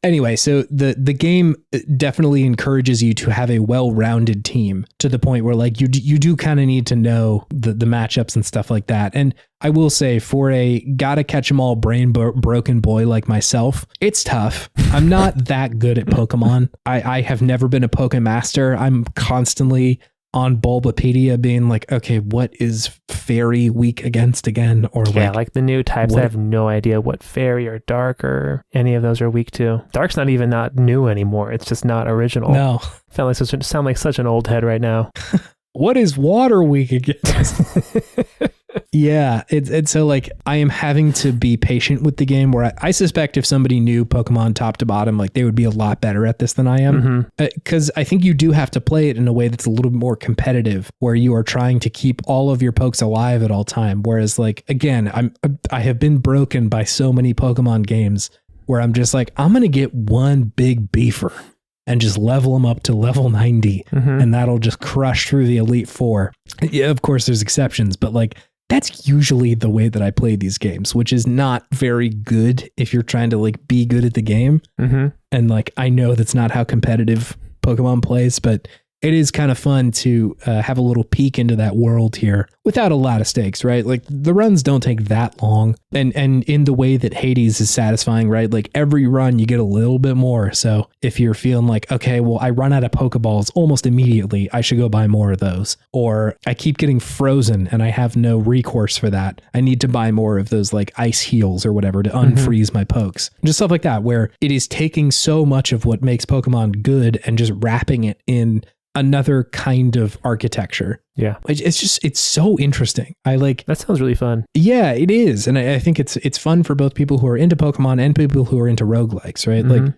Anyway, so the game definitely encourages you to have a well-rounded team, to the point where like you do kind of need to know the matchups and stuff like that. And I will say, for a gotta catch 'em all broken boy like myself, it's tough. I'm not that good at Pokemon. I have never been a Pokemaster. I'm constantly on Bulbapedia being like, okay, what is Fairy weak against again? Or like the new types, I have no idea what Fairy or Dark or any of those are weak to. Dark's not even not new anymore. It's just not original. No. Sound like such an old head right now. What is Water weak against? Yeah, it's so like I am having to be patient with the game, where I suspect if somebody knew Pokemon top to bottom, like they would be a lot better at this than I am. Because I think you do have to play it in a way that's a little bit more competitive, where you are trying to keep all of your pokes alive at all time. Whereas like, again, I have been broken by so many Pokemon games where I'm just like, I'm going to get one big beefer and just level them up to level 90 and that'll just crush through the Elite Four. Yeah, of course there's exceptions, but like that's usually the way that I play these games, which is not very good if you're trying to like be good at the game. And like, I know that's not how competitive Pokemon plays, but it is kind of fun to have a little peek into that world here without a lot of stakes, right? Like the runs don't take that long, and in the way that Hades is satisfying, right? Like every run you get a little bit more. So if you're feeling like, okay, well, I run out of Pokeballs almost immediately, I should go buy more of those. Or I keep getting frozen and I have no recourse for that, I need to buy more of those like ice heals or whatever to unfreeze my pokes. Just stuff like that, where it is taking so much of what makes Pokemon good and just wrapping it in another kind of architecture. Yeah. It's so interesting. That sounds really fun. Yeah, it is. And I think it's fun for both people who are into Pokemon and people who are into roguelikes, right? Like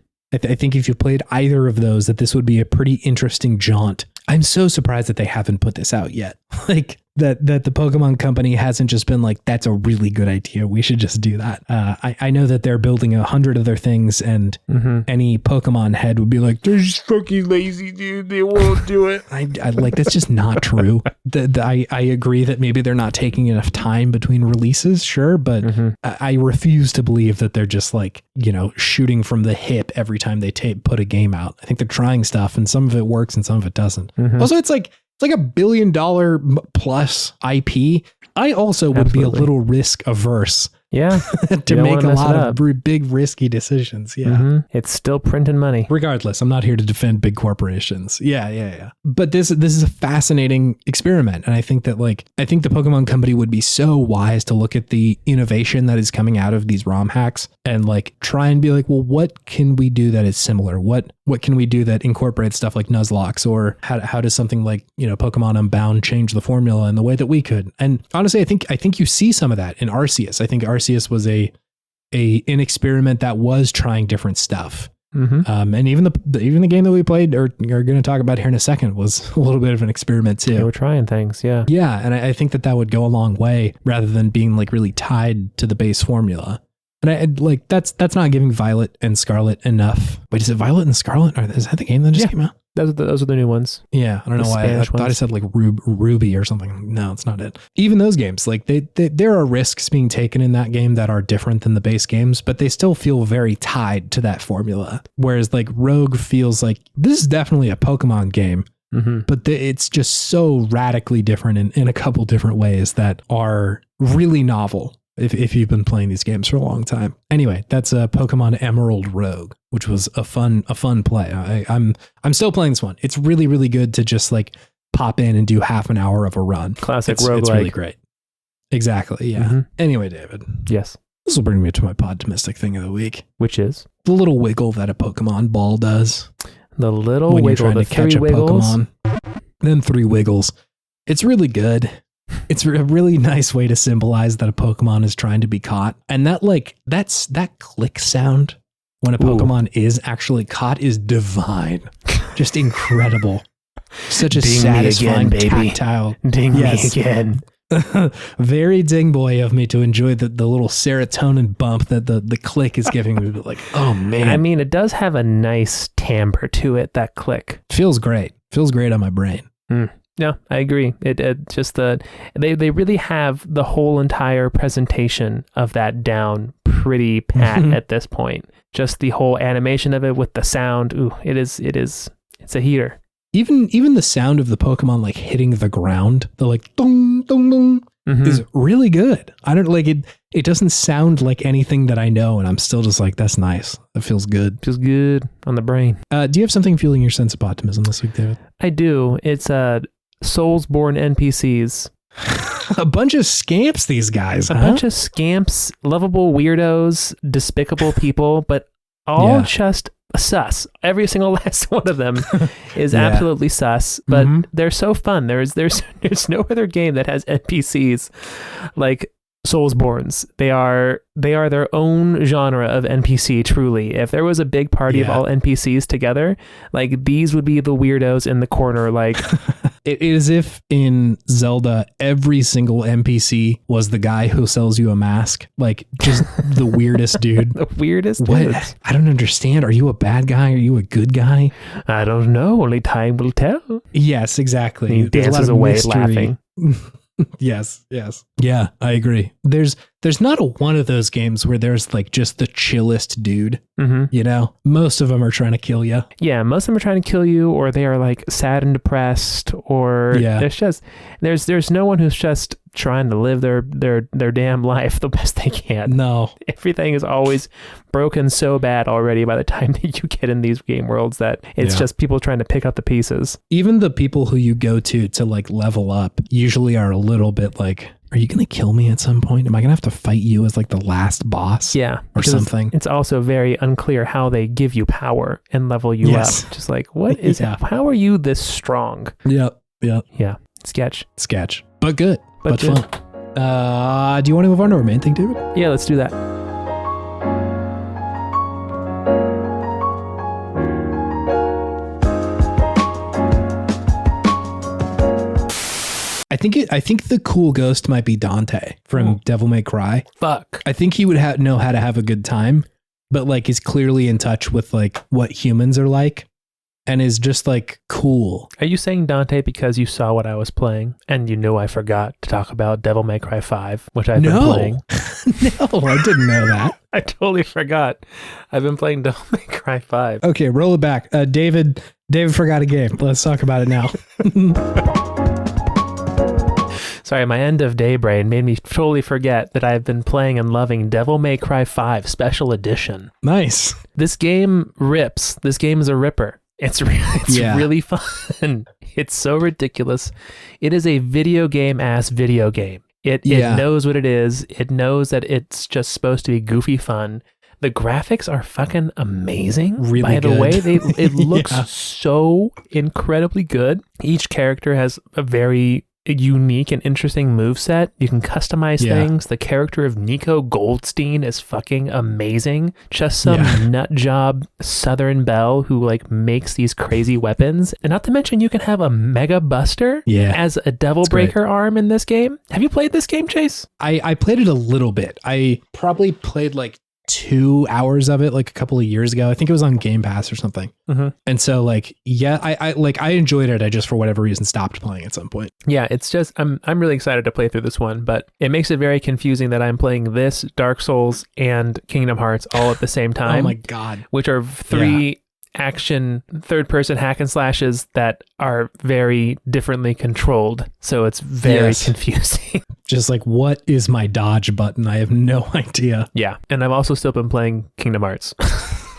I think if you played either of those, that this would be a pretty interesting jaunt. I'm so surprised that they haven't put this out yet. like that the Pokemon company hasn't just been like, that's a really good idea, we should just do that. I know that they're building 100 of their things, and any Pokemon head would be like, they're just fucking lazy, dude, they won't do it. I like, that's just not true. I agree that maybe they're not taking enough time between releases, sure, but I refuse to believe that they're just like, you know, shooting from the hip every time they put a game out. I think they're trying stuff, and some of it works and some of it doesn't. Also, it's like $1 billion plus IP. I also would be a little risk averse. Yeah. To make a lot of big risky decisions. Yeah. It's still printing money. Regardless, I'm not here to defend big corporations. Yeah. But this is a fascinating experiment. And I think that the Pokemon company would be so wise to look at the innovation that is coming out of these ROM hacks and like try and be like, well, what can we do that is similar? What can we do that incorporates stuff like Nuzlocke, or how does something like, you know, Pokemon Unbound change the formula in the way that we could? And honestly, I think you see some of that in Arceus. I think Arceus was an experiment that was trying different stuff. And even the game that we played or are going to talk about here in a second was a little bit of an experiment too. They were trying things. Yeah. And I think that would go a long way rather than being like really tied to the base formula. And I like that's not giving Violet and Scarlet enough. Wait, is it Violet and Scarlet? Or is that the game that just came out? Those are the new ones. Yeah, I don't know why. I thought I said like Ruby or something. No, it's not it. Even those games, like there are risks being taken in that game that are different than the base games, but they still feel very tied to that formula. Whereas like Rogue feels like this is definitely a Pokemon game, but it's just so radically different in a couple different ways that are really novel. If you've been playing these games for a long time. Anyway, that's a Pokemon Emerald Rogue, which was a fun play. I'm still playing this one. It's really, really good to just like pop in and do half an hour of a run. Classic roguelike. It's really great. Exactly. Yeah. Anyway, David. Yes. This will bring me to my podtimistic thing of the week, which is the little wiggle that a Pokemon ball does. The little when wiggle, you're trying to catch a wiggles. Pokemon. Then 3 wiggles. It's really good. It's a really nice way to symbolize that a Pokemon is trying to be caught. And that click sound when a Pokemon is actually caught is divine. Just incredible. Such a ding satisfying me again, baby. Tactile. Ding me again. Very ding boy of me to enjoy the little serotonin bump that the click is giving me. Like, oh man. I mean, it does have a nice timbre to it, that click. Feels great. Feels great on my brain. Yeah, I agree. It just they really have the whole entire presentation of that down pretty pat at this point. Just the whole animation of it with the sound. Ooh, it's a heater. Even the sound of the Pokemon like hitting the ground, the like dong dong dong is really good. I don't like it. It doesn't sound like anything that I know, and I'm still just like, that's nice. That feels good. Feels good on the brain. Do you have something fueling your sense of optimism this week, David? I do. It's Soulsborne NPCs. A bunch of scamps, these guys. A bunch of scamps, lovable weirdos, despicable people, but all just sus. Every single last one of them is absolutely sus, but they're so fun. There's no other game that has NPCs like Soulsborne's. They are their own genre of NPC, truly. If there was a big party of all NPCs together, like these would be the weirdos in the corner. Like it is if in Zelda every single NPC was the guy who sells you a mask, like just the weirdest dude. The weirdest what? Dudes. I don't understand. Are you a bad guy? Are you a good guy? I don't know. Only time will tell. Yes, exactly. He dances away laughing. Yes. Yeah, I agree. There's not a one of those games where there's like just the chillest dude. You know, most of them are trying to kill you. Yeah, most of them are trying to kill you, or they are like sad and depressed, or there's no one who's just trying to live their damn life the best they can. No, everything is always broken so bad already by the time that you get in these game worlds that it's just people trying to pick up the pieces. Even the people who you go to like level up usually are a little bit like, are you going to kill me at some point? Am I going to have to fight you as like the last boss? Yeah. Or something. It's also very unclear how they give you power and level you up. Just like, what is how are you this strong? Yeah. Sketch. But good. But fun. Do you want to move on to our main thing, David? Yeah, let's do that. I think the cool ghost might be Dante from Devil May Cry. Fuck. I think he would know how to have a good time, but like is clearly in touch with like what humans are like and is just like cool. Are you saying Dante because you saw what I was playing and you knew I forgot to talk about Devil May Cry 5, which I've been playing? No, I didn't know that. I totally forgot. I've been playing Devil May Cry 5. Okay, roll it back. David forgot a game. Let's talk about it now. Sorry, my end of day brain made me totally forget that I've been playing and loving Devil May Cry 5 Special Edition. Nice. This game rips. This game is a ripper. It's really fun. It's so ridiculous. It is a video game-ass video game. It knows what it is. It knows that it's just supposed to be goofy fun. The graphics are fucking amazing. Really By good. the way, it looks so incredibly good. Each character has a very unique and interesting moveset. You can customize things. The character of Nico Goldstein is fucking amazing. Just some nut job Southern Belle who like makes these crazy weapons. And not to mention you can have a Mega Buster as a Devil Breaker arm in this game. Have you played this game, Chase? I played it a little bit. I probably played like 2 hours of it like a couple of years ago. I think it was on Game Pass or something. Mm-hmm. And so like, I enjoyed it. I just for whatever reason stopped playing at some point. Yeah, it's just, I'm really excited to play through this one, but it makes it very confusing that I'm playing this, Dark Souls, and Kingdom Hearts all at the same time. Oh my God. Which are three action third-person hack and slashes that are very differently controlled. So it's very confusing. Just like, what is my dodge button? I have no idea. Yeah. And I've also still been playing Kingdom Hearts.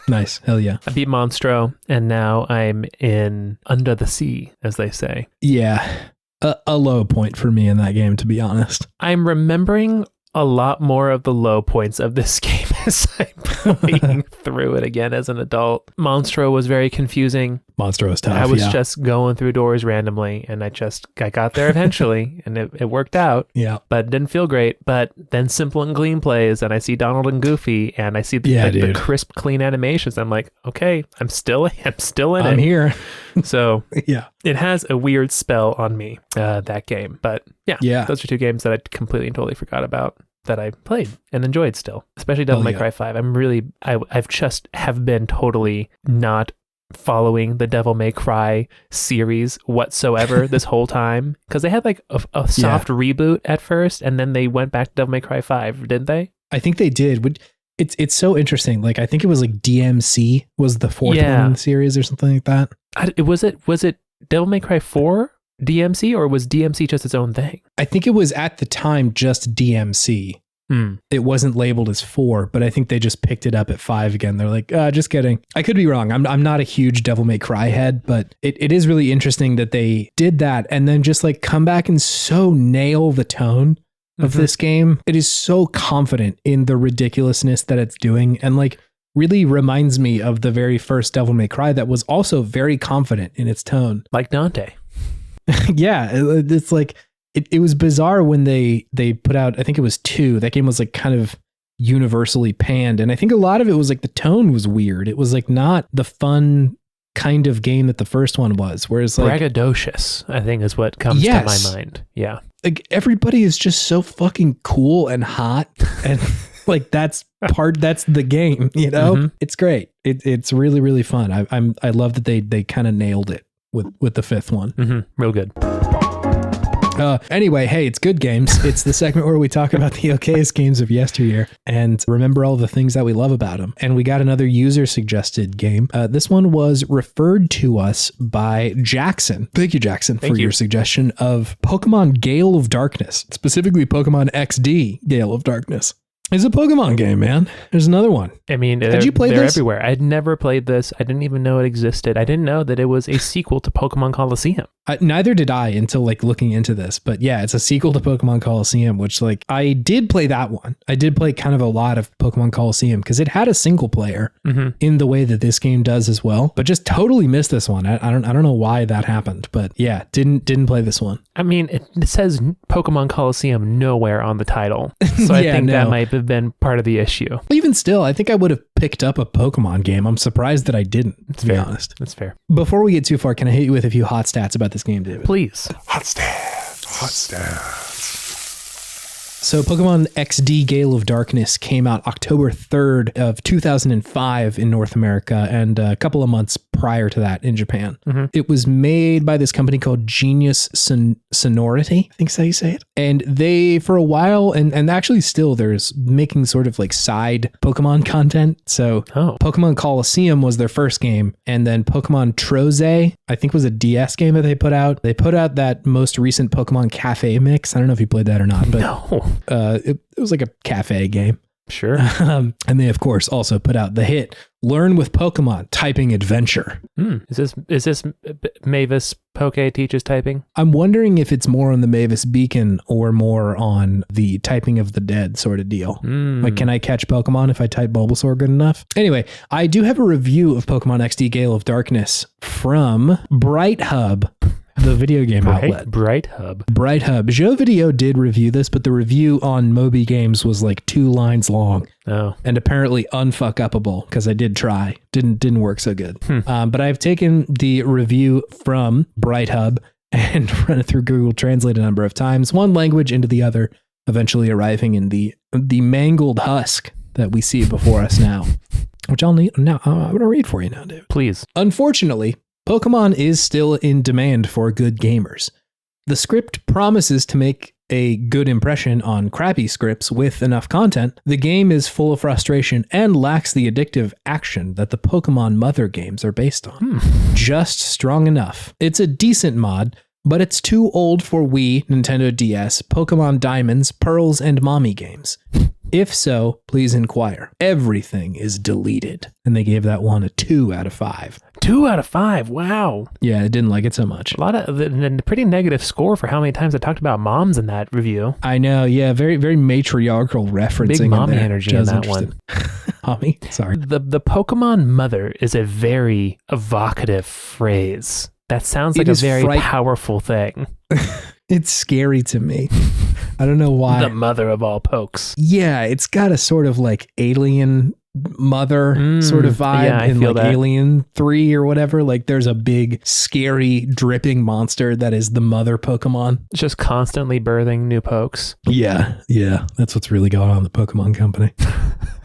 Nice. Hell yeah. I beat Monstro, and now I'm in Under the Sea, as they say. Yeah. A low point for me in that game, to be honest. I'm remembering a lot more of the low points of this game as I'm playing through it again as an adult. Monstro was very confusing. Monstro was tough. I was just going through doors randomly, and I got there eventually, and it worked out. Yeah. But it didn't feel great. But then Simple and Gleam plays, and I see Donald and Goofy, and I see the crisp, clean animations. I'm like, okay, I'm still in it. I'm here. So yeah, it has a weird spell on me, that game. But yeah, those are two games that I completely and totally forgot about that I played and enjoyed still, especially Devil May Cry 5. I've just have been totally not following the Devil May Cry series whatsoever this whole time, because they had like a soft reboot at first, and then they went back to Devil May Cry 5, didn't they? I think they did. It's so interesting. Like, I think it was like DMC was the fourth one in the series or something like that. Was it Devil May Cry 4 DMC, or was DMC just its own thing? I think it was at the time just DMC. It wasn't labeled as 4, but I think they just picked it up at 5 again. They're like, just kidding. I could be wrong. I'm not a huge Devil May Cry head, but it is really interesting that they did that and then just like come back and so nail the tone of this game. It is so confident in the ridiculousness that it's doing, and like really reminds me of the very first Devil May Cry that was also very confident in its tone. Like Dante. Yeah, it's like it was bizarre when they put out, I think it was 2. That game was like kind of universally panned, and I think a lot of it was like the tone was weird. It was like not the fun kind of game that the first one was, whereas like braggadocious, I think, is what comes to my mind. Yeah, like everybody is just so fucking cool and hot, and like that's the game, you know. It's great. It's really, really fun. I love that they kind of nailed it with the 5th one. Real good. Anyway, hey, it's Good Games. It's the segment where we talk about the okayest games of yesteryear and remember all the things that we love about them. And we got another user suggested game. This one was referred to us by Jackson. Thank you, Jackson, for your suggestion of Pokemon Gale of Darkness, specifically Pokemon XD Gale of Darkness. It's a Pokemon game, man. There's another one. I mean, they're everywhere. I'd never played this. I didn't even know it existed. I didn't know that it was a sequel to Pokemon Coliseum. Neither did I until like looking into this. But yeah, it's a sequel to Pokemon Coliseum, which like I did play that one. I did play kind of a lot of Pokemon Coliseum because it had a single player in the way that this game does as well. But just totally missed this one. I don't know why that happened. But yeah, didn't play this one. I mean, it says Pokemon Coliseum nowhere on the title. So I think that might have been part of the issue. Even still, I think I would have picked up a Pokemon game. I'm surprised that I didn't, to be honest. That's fair. Before we get too far, can I hit you with a few hot stats about this game, David? Please. Hot stats. stats. So Pokemon XD Gale of Darkness came out October 3rd of 2005 in North America and a couple of months prior to that in Japan. Mm-hmm. It was made by this company called Genius Sonority, I think is how you say it. And they, for a while, and actually still, there's making sort of like side Pokemon content. So Pokemon Coliseum was their first game. And then Pokemon Troze, I think was a DS game that they put out. They put out that most recent Pokemon Cafe mix. I don't know if you played that or not, but no. It was like a cafe game. Sure. And they, of course, also put out the hit Learn with Pokemon Typing Adventure. Is this Mavis Poke teaches typing? I'm wondering if it's more on the Mavis Beacon or more on the typing of the dead sort of deal. Like, can I catch Pokemon if I type Bulbasaur good enough? Anyway, I do have a review of Pokemon XD Gale of Darkness from Bright Hub, the video game outlet. Bright Hub. Joe Video did review this, but the review on Moby Games was like 2 lines long. Oh. And apparently unfuck-upable, because I did try. Didn't work so good. But I've taken the review from Bright Hub and run it through Google Translate a number of times, one language into the other, eventually arriving in the mangled husk that we see before us now. Which I'm going to read for you now, David. Please. Unfortunately, Pokemon is still in demand for good gamers. The script promises to make a good impression on crappy scripts with enough content. The game is full of frustration and lacks the addictive action that the Pokemon Mother games are based on. Just strong enough. It's a decent mod, but it's too old for Wii, Nintendo DS, Pokemon Diamonds, Pearls, and Mommy games. If so, please inquire. Everything is deleted. And they gave that one a 2 out of 5. 2 out of 5. Wow. Yeah, I didn't like it so much. A lot of a pretty negative score for how many times I talked about moms in that review. I know. Yeah, very, very matriarchal referencing. Big mommy energy in that one. Mommy, sorry. The Pokemon Mother is a very evocative phrase. That sounds like a very powerful thing. It's scary to me. I don't know why. The mother of all pokes. Yeah, it's got a sort of like alien mother sort of vibe in like that. Alien 3 or whatever. Like there's a big, scary, dripping monster that is the mother Pokemon. Just constantly birthing new pokes. Yeah. That's what's really going on in the Pokemon company.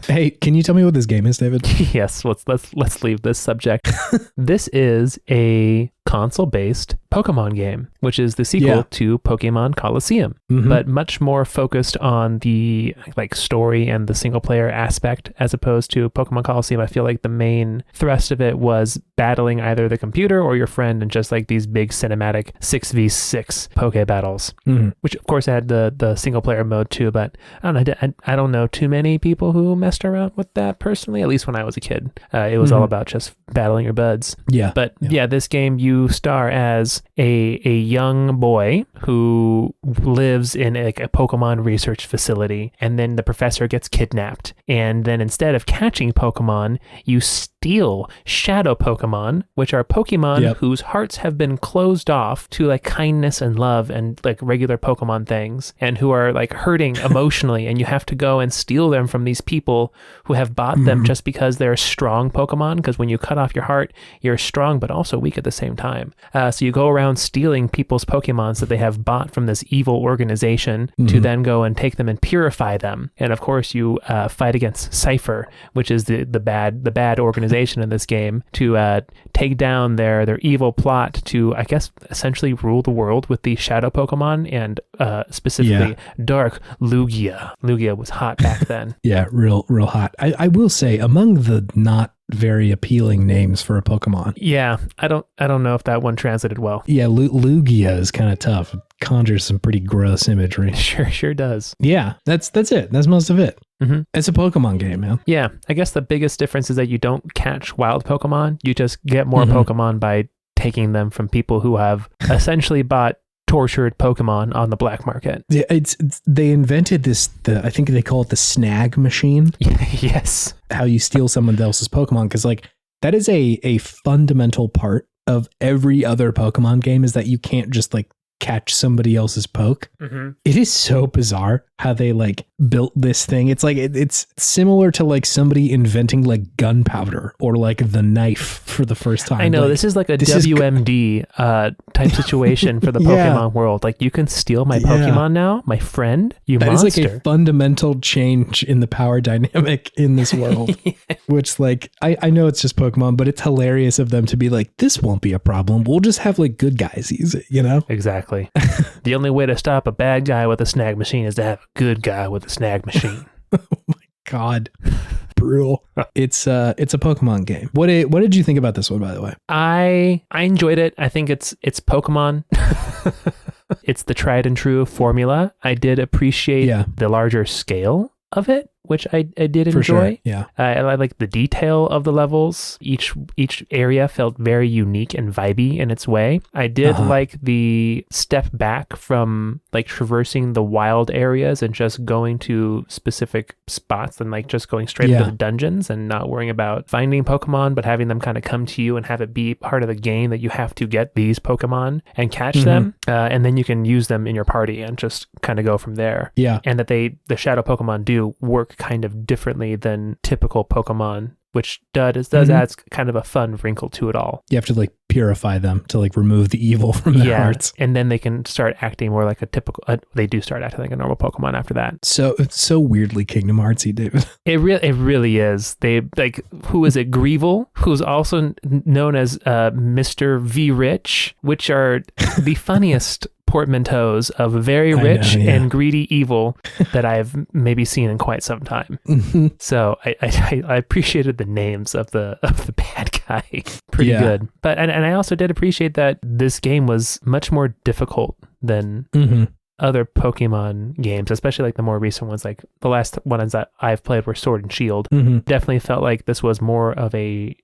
Hey, can you tell me what this game is, David? Yes, let's leave this subject. This is a console-based Pokemon game, which is the sequel to Pokemon Coliseum, but much more focused on the like story and the single-player aspect as opposed to Pokemon Coliseum. I feel like the main thrust of it was battling either the computer or your friend in just like these big cinematic 6v6 Poke battles, which of course had the single-player mode too, but I don't know too many people who messed around with that personally, at least when I was a kid. It was all about just battling your buds. But this game, you star as a young boy who lives in a Pokemon research facility, and then the professor gets kidnapped, and then instead of catching Pokemon, you steal shadow Pokemon, which are Pokemon whose hearts have been closed off to like kindness and love and like regular Pokemon things, and who are like hurting emotionally, and you have to go and steal them from these people who have bought them just because they're strong Pokemon, because when you cut off your heart, you're strong but also weak at the same time. So you go around stealing people's Pokemons that they have bought from this evil organization to then go and take them and purify them. And of course you fight against Cypher, which is the bad organization in this game, to take down their evil plot to, I guess, essentially rule the world with the shadow Pokemon, and specifically Dark Lugia. Lugia was hot back then. Real hot. I will say, among the not very appealing names for a Pokemon. Yeah, I don't know if that one translated well. Yeah, Lugia is kind of tough. It conjures some pretty gross imagery. Sure does. Yeah, that's it. That's most of it. It's a Pokemon game, man. Yeah, I guess the biggest difference is that you don't catch wild Pokemon. You just get more Pokemon by taking them from people who have essentially bought tortured Pokemon on the black market. Yeah, they invented this. I think they call it the snag machine. Yes, how you steal someone else's Pokemon, because like that is a fundamental part of every other Pokemon game, is that you can't just like catch somebody else's poke. Mm-hmm. It is so bizarre how they like built this thing. It's like it's similar to like somebody inventing like gunpowder or like the knife for the first time. I know, like, this is like a WMD type situation for the Pokemon world. Like, you can steal my Pokemon now, my friend, you that monster. Is like a fundamental change in the power dynamic in this world. Which like I know it's just Pokemon, but it's hilarious of them to be like, this won't be a problem. We'll just have like good guys use it, you know? Exactly. The only way to stop a bad guy with a snag machine is to have a good guy with a snag machine. Oh my God. Brutal. It's a Pokemon game. What did you think about this one, by the way? I enjoyed it. I think it's Pokemon. It's the tried and true formula. I did appreciate the larger scale of it, which I did enjoy. Sure. Yeah. I like the detail of the levels. Each area felt very unique and vibey in its way. I did like the step back from like traversing the wild areas and just going to specific spots and like just going straight into the dungeons and not worrying about finding Pokemon, but having them kind of come to you and have it be part of the game that you have to get these Pokemon and catch them. And then you can use them in your party and just kind of go from there. Yeah. And that the shadow Pokemon do work kind of differently than typical Pokemon, which does adds kind of a fun wrinkle to it all. You have to like purify them to like remove the evil from their hearts. And then they can start acting more like a typical, they do start acting like a normal Pokemon after that. So it's so weirdly Kingdom Heartsy, David. It really is. They like, who is it? Greevil, who's also known as Mr. V Rich, which are the funniest portmanteaus of very rich and greedy evil that I've maybe seen in quite some time. So I appreciated the names of the bad guy pretty good. But and I also did appreciate that this game was much more difficult than other Pokemon games, especially like the more recent ones. Like the last ones that I've played were Sword and Shield. Definitely felt like this was more of a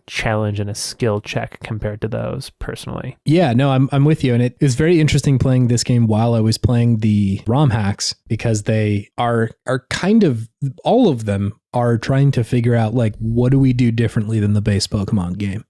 challenge and a skill check compared to those personally. Yeah, no, I'm with you. And it is very interesting playing this game while I was playing the ROM hacks, because they are kind of, all of them are trying to figure out like, what do we do differently than the base Pokemon game?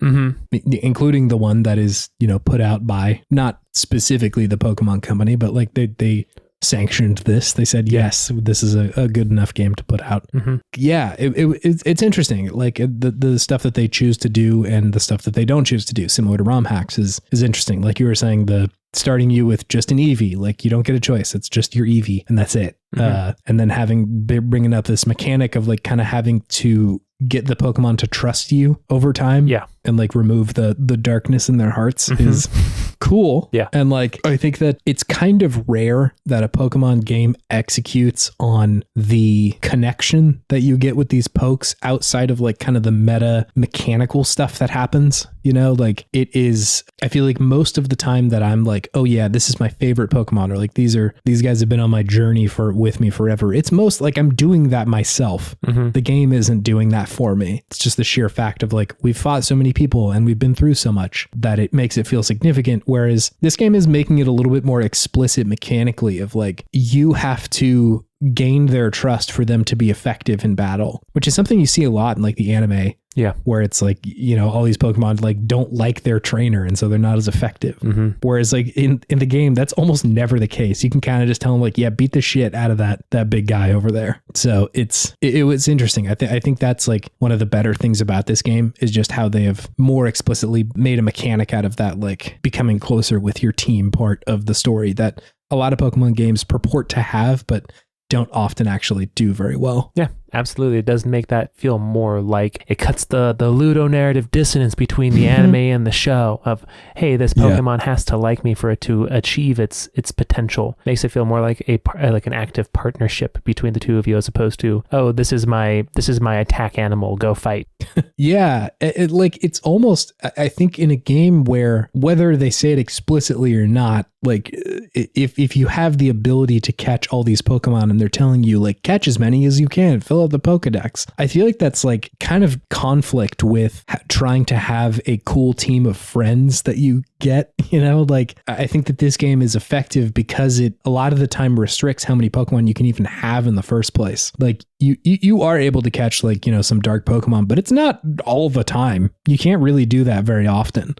Including the one that is, put out by not specifically the Pokemon company, but like they sanctioned this. They said, yes, this is a good enough game to put out. Yeah, it's interesting. Like the stuff that they choose to do and the stuff that they don't choose to do, similar to ROM hacks, is interesting. Like you were saying, the starting you with just an Eevee, like you don't get a choice. It's just your Eevee and that's it. And then bringing up this mechanic of like kind of having to get the Pokemon to trust you over time. Yeah. And like remove the darkness in their hearts is cool. Yeah. And like, I think that it's kind of rare that a Pokemon game executes on the connection that you get with these pokes outside of like kind of the meta mechanical stuff that happens. Like it is, I feel like most of the time that I'm like, oh yeah, this is my favorite Pokemon, or like these guys have been on my journey with me forever. It's most like I'm doing that myself. The game isn't doing that for me. It's just the sheer fact of like, we've fought so many people and we've been through so much that it makes it feel significant. Whereas this game is making it a little bit more explicit mechanically of like, you have to gain their trust for them to be effective in battle, which is something you see a lot in like the anime. Yeah. Where it's like, all these Pokemon like don't like their trainer and so they're not as effective. Whereas like in the game, that's almost never the case. You can kind of just tell them like, yeah, beat the shit out of that big guy over there. So it was interesting. I think that's like one of the better things about this game is just how they have more explicitly made a mechanic out of that, like becoming closer with your team part of the story that a lot of Pokemon games purport to have, but don't often actually do very well. Yeah, absolutely. It does make that feel more like it cuts the ludonarrative dissonance between the anime and the show of, hey, this Pokemon has to like me for it to achieve its potential. Makes it feel more like an active partnership between the two of you, as opposed to, oh, this is my attack animal, go fight. Yeah, it's almost, I think in a game where, whether they say it explicitly or not, like if you have the ability to catch all these Pokemon and they're telling you like, catch as many as you can, fill out the Pokedex, I feel like that's like kind of conflict with trying to have a cool team of friends that you get, you know, like I think that this game is effective because it a lot of the time restricts how many Pokemon you can even have in the first place. Like you are able to catch like, you know, some dark Pokemon, but it's not all the time. You can't really do that very often,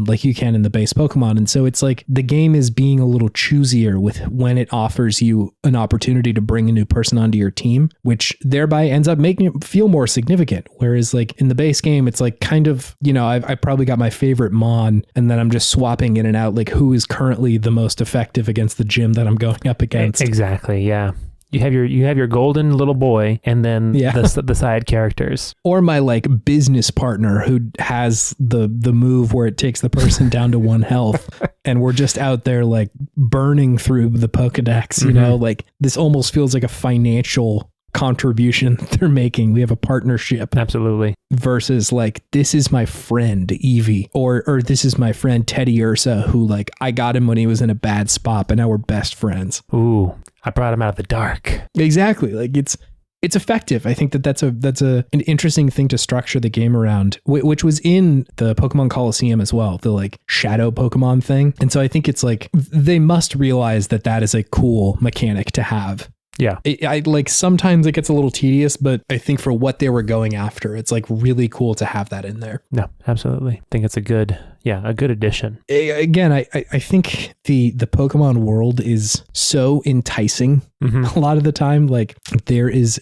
like you can in the base Pokemon. And so it's like the game is being a little choosier with when it offers you an opportunity to bring a new person onto your team, which thereby ends up making it feel more significant. Whereas like in the base game, it's like kind of, you know, I probably got my favorite Mon and then I'm just swapping in and out like who is currently the most effective against the gym that I'm going up against. Exactly. Yeah. You have your golden little boy and then the side characters. Or my like business partner who has the move where it takes the person down to 1 health and we're just out there like burning through the Pokedex, you know, like this almost feels like a financial contribution they're making. We have a partnership. Absolutely. Versus like, this is my friend Eevee or this is my friend Teddy Ursa who like I got him when he was in a bad spot, but now we're best friends. Ooh, I brought him out of the dark. Exactly. Like it's effective. I think that's an interesting thing to structure the game around, which was in the Pokemon Coliseum as well, the like shadow Pokemon thing. And so I think it's like they must realize that is a cool mechanic to have. Yeah. I like sometimes it gets a little tedious, but I think for what they were going after, it's like really cool to have that in there. No, absolutely. I think it's a good addition. Again, I think the Pokemon world is so enticing a lot of the time. Like there's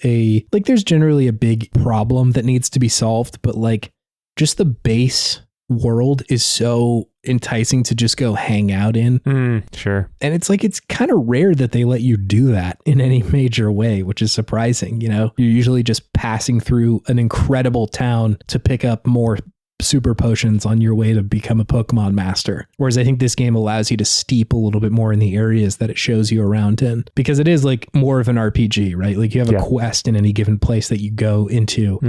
generally a big problem that needs to be solved, but like just the base world is so enticing to just go hang out in. Sure. And it's like, it's kind of rare that they let you do that in any major way, which is surprising. You know, you're usually just passing through an incredible town to pick up more super potions on your way to become a Pokemon master. Whereas I think this game allows you to steep a little bit more in the areas that it shows you around in, because it is like more of an RPG, right? Like you have a quest in any given place that you go into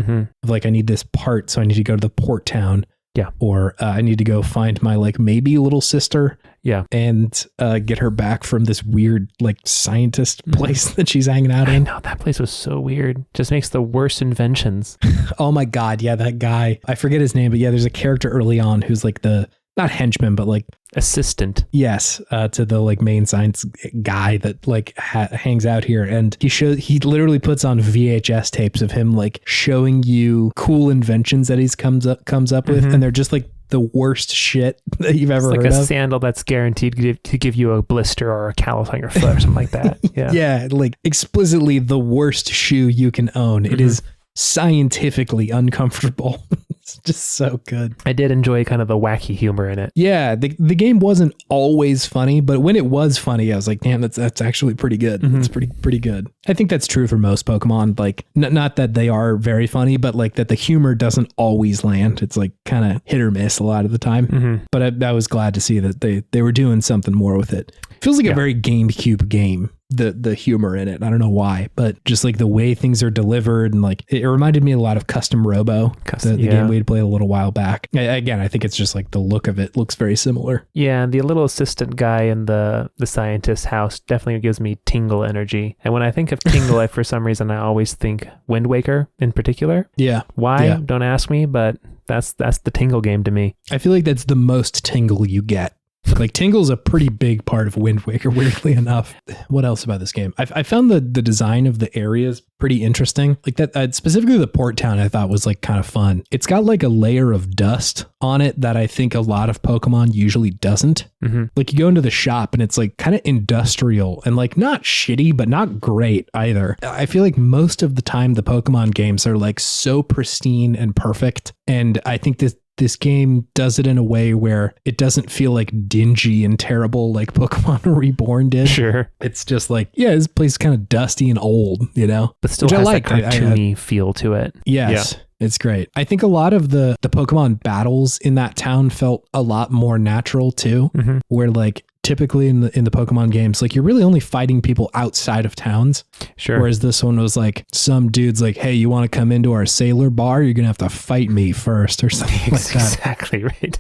of like, I need this part, so I need to go to the port town. Yeah. Or I need to go find my like maybe little sister. Yeah. And get her back from this weird like scientist place that she's hanging out in. I know, that place was so weird. Just makes the worst inventions. Oh my God. Yeah. That guy, I forget his name, but yeah, there's a character early on who's like the, not henchman, but like assistant. Yes. To the like main science guy that like hangs out here. And he literally puts on VHS tapes of him like showing you cool inventions that he's comes up with. And they're just like the worst shit that you've ever heard of. Like a sandal that's guaranteed to give you a blister or a callus on your foot or something like that. Yeah. Yeah. Like explicitly the worst shoe you can own. It is scientifically uncomfortable. It's just so good. I did enjoy kind of the wacky humor in it. Yeah, the game wasn't always funny, but when it was funny, I was like, damn, that's actually pretty good. It's pretty good. I think that's true for most Pokemon. Like, not that they are very funny, but like that the humor doesn't always land. It's like kind of hit or miss a lot of the time. But I was glad to see that they were doing something more with it. Feels like a very GameCube game. The humor in it. I don't know why, but just like the way things are delivered, and like it reminded me a lot of Custom Robo, the game we had played a little while back. Again, I think it's just like the look of it looks very similar. Yeah, the little assistant guy in the scientist's house definitely gives me Tingle energy. And when I think of Tingle, for some reason I always think Wind Waker in particular. Yeah. Why? Yeah. Don't ask me, but that's the Tingle game to me. I feel like that's the most Tingle you get. Like Tingle's a pretty big part of Wind Waker, weirdly enough. What else about this game? I found the design of the areas pretty interesting. Like that, specifically the port town, I thought was like kind of fun. It's got like a layer of dust on it that I think a lot of Pokemon usually doesn't. Like you go into the shop and it's like kind of industrial and like not shitty, but not great either. I feel like most of the time the Pokemon games are like so pristine and perfect. And I think this game does it in a way where it doesn't feel like dingy and terrible like Pokemon Reborn did. Sure. It's just like, yeah, this place is kind of dusty and old, you know? But still has that cartoony feel to it. Yes. Yeah. It's great. I think a lot of the Pokemon battles in that town felt a lot more natural too, where like typically in the Pokemon games, like you're really only fighting people outside of towns. Sure. Whereas this one was like some dude's like, hey, you want to come into our sailor bar? You're going to have to fight me first or something like that. Exactly right.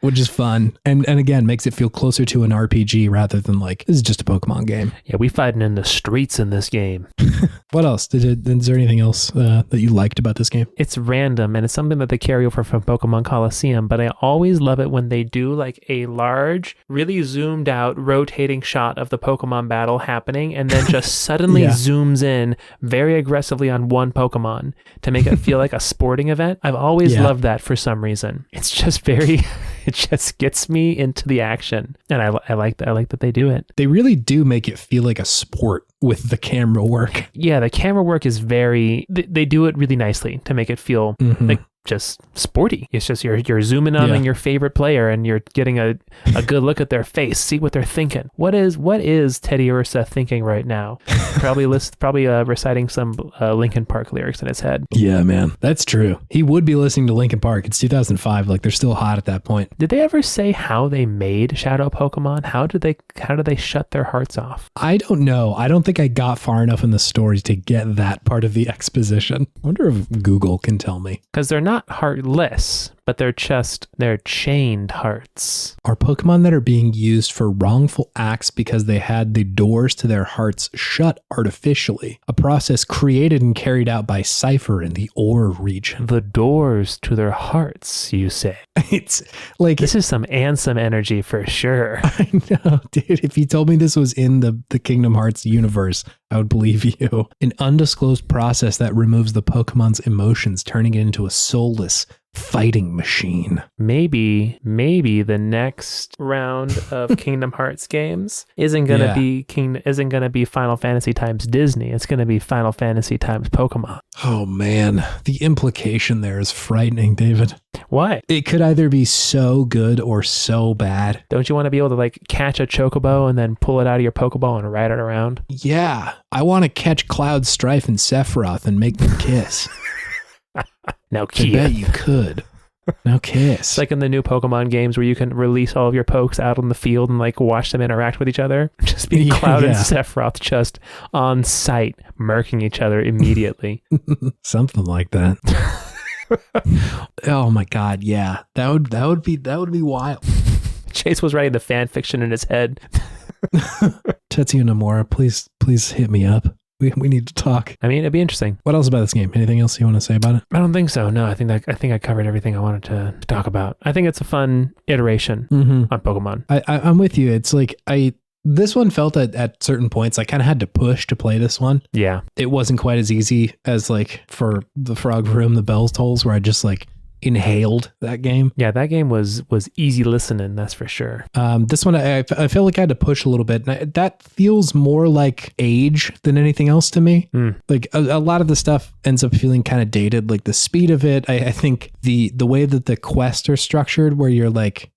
which is fun. And again, makes it feel closer to an RPG rather than like, this is just a Pokemon game. Yeah, we fighting in the streets in this game. What else? Is there anything else that you liked about this game? It's random, and it's something that they carry over from Pokemon Coliseum, but I always love it when they do like a large, really zoomed out, rotating shot of the Pokemon battle happening, and then just suddenly zooms in very aggressively on one Pokemon to make it feel like a sporting event. I've always loved that for some reason. It's just it just gets me into the action, and I like that they do it. They really do make it feel like a sport with the camera work. Yeah, the camera work is they do it really nicely to make it feel like just sporty. It's just you're zooming on your favorite player and you're getting a good look at their face, see what they're thinking. What is Teddy Ursa thinking right now? Probably reciting some Linkin Park lyrics in his head. Yeah, man, that's true. He would be listening to Linkin Park. It's 2005. Like, they're still hot at that point. Did they ever say how they made Shadow Pokemon? How did they shut their hearts off? I don't know. I don't think I got far enough in the stories to get that part of the exposition. I wonder if Google can tell me. Because they're not heartless, but they're chained hearts. Are Pokemon that are being used for wrongful acts because they had the doors to their hearts shut artificially, a process created and carried out by Cypher in the Ore region. The doors to their hearts, you say? It's like... This is some Ansem energy for sure. I know, dude. If you told me this was in the Kingdom Hearts universe, I would believe you. An undisclosed process that removes the Pokemon's emotions, turning it into a soulless fighting machine. Maybe the next round of Kingdom Hearts games isn't gonna be Final Fantasy times Disney. It's gonna be Final Fantasy times Pokemon. Oh man, the implication there is frightening, David. Why? It could either be so good or so bad. Don't you want to be able to like catch a chocobo and then pull it out of your Pokeball and ride it around? Yeah, I want to catch Cloud, Strife, and Sephiroth and make them kiss. Now, Kia. I bet you could. Now kiss. It's like in the new Pokemon games where you can release all of your Pokes out on the field and like watch them interact with each other. Just be Cloud and Sephiroth just on site, murking each other immediately. Something like that. Oh my God, yeah. That would be wild. Chase was writing the fan fiction in his head. Tetsuya Nomura, please hit me up. We need to talk. I mean, it'd be interesting. What else about this game? Anything else you want to say about it? I don't think so. No, I think I covered everything I wanted to talk about. I think it's a fun iteration on Pokemon. I'm with you. It's like this one felt at certain points I kind of had to push to play this one. Yeah. It wasn't quite as easy as like for the Frog Room, the Bells Tolls, where I just like inhaled that game. Yeah, that game was easy listening, that's for sure. This one, I feel like I had to push a little bit. And that feels more like age than anything else to me. Like a lot of the stuff ends up feeling kind of dated. Like the speed of it, I think the way that the quests are structured, where they're like,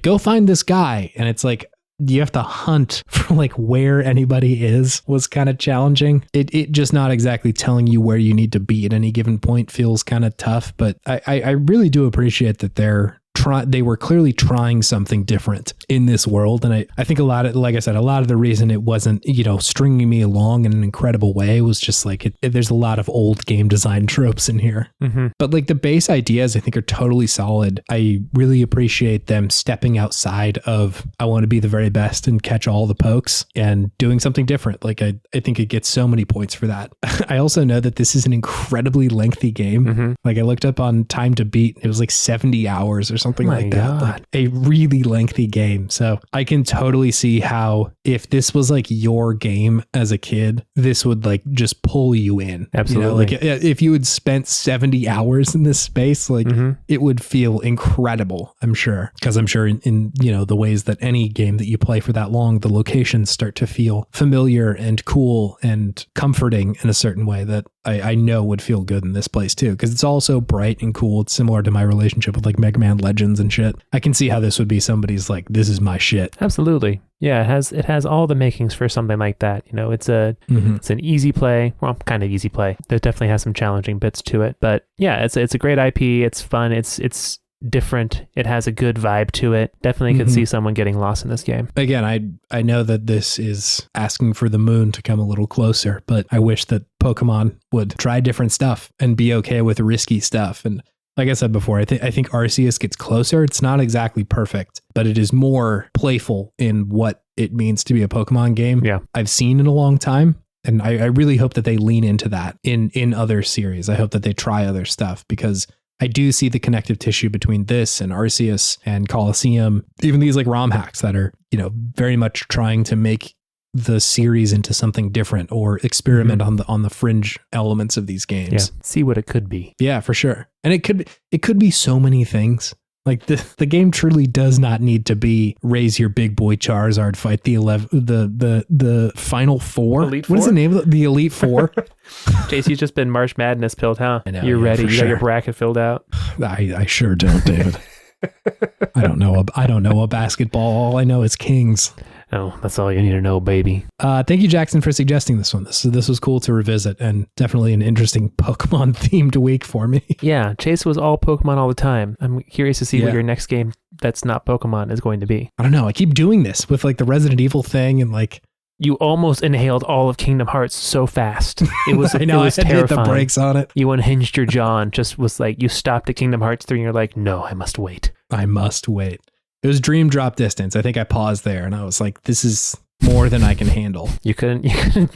go find this guy. And it's like, you have to hunt for like where anybody is, was kind of challenging. It just not exactly telling you where you need to be at any given point feels kind of tough, but I really do appreciate that they were clearly trying something different in this world. And I think a lot of the reason it wasn't, stringing me along in an incredible way was just like, there's a lot of old game design tropes in here. But like the base ideas, I think, are totally solid. I really appreciate them stepping outside of, I want to be the very best and catch all the pokes, and doing something different. Like I think it gets so many points for that. I also know that this is an incredibly lengthy game. Like I looked up on time to beat, it was like 70 hours or something like that. Like a really lengthy game. So I can totally see how if this was like your game as a kid, this would like just pull you in. Absolutely. Like if you had spent 70 hours in this space, like it would feel incredible, I'm sure. Because I'm sure in the ways that any game that you play for that long, the locations start to feel familiar and cool and comforting in a certain way that I know would feel good in this place too, because it's all so bright and cool. It's similar to my relationship with like Mega Man Legends and shit. I can see how this would be somebody's like, this is my shit. Absolutely. Yeah, it has all the makings for something like that. It's an easy play. Well, kind of easy play. It definitely has some challenging bits to it, but yeah, it's a great IP. It's fun. It's different. It has a good vibe to it. Definitely could see someone getting lost in this game. Again, I know that this is asking for the moon to come a little closer, but I wish that Pokemon would try different stuff and be okay with risky stuff. And Like I said before, I think Arceus gets closer. It's not exactly perfect, but it is more playful in what it means to be a Pokemon game I've seen in a long time. And I really hope that they lean into that in other series. I hope that they try other stuff, because I do see the connective tissue between this and Arceus and Colosseum, even these like ROM hacks that are, very much trying to make the series into something different or experiment on the fringe elements of these games. Yeah. See what it could be. Yeah, for sure. And it could be so many things. Like the game truly does not need to be raise your big boy Charizard, fight the final four. Elite Four? What is the name of the Elite Four? Chase, you've just been March Madness pilled, huh? I know, You're ready. You sure. got your bracket filled out. I sure don't, David. I don't know a basketball. All I know is Kings. Oh, that's all you need to know, baby. Thank you, Jackson, for suggesting this one. This was cool to revisit, and definitely an interesting Pokemon themed week for me. Yeah, Chase was all Pokemon all the time. I'm curious to see what your next game that's not Pokemon is going to be. I don't know. I keep doing this with like the Resident Evil thing, and like you almost inhaled all of Kingdom Hearts so fast. It was I know. It was I had terrifying. to hit the brakes on it. You unhinged your jaw and just was like, you stopped at Kingdom Hearts 3 and you're like, no, I must wait. I must wait. It was dream drop distance. I think I paused there and I was like, this is more than I can handle. You couldn't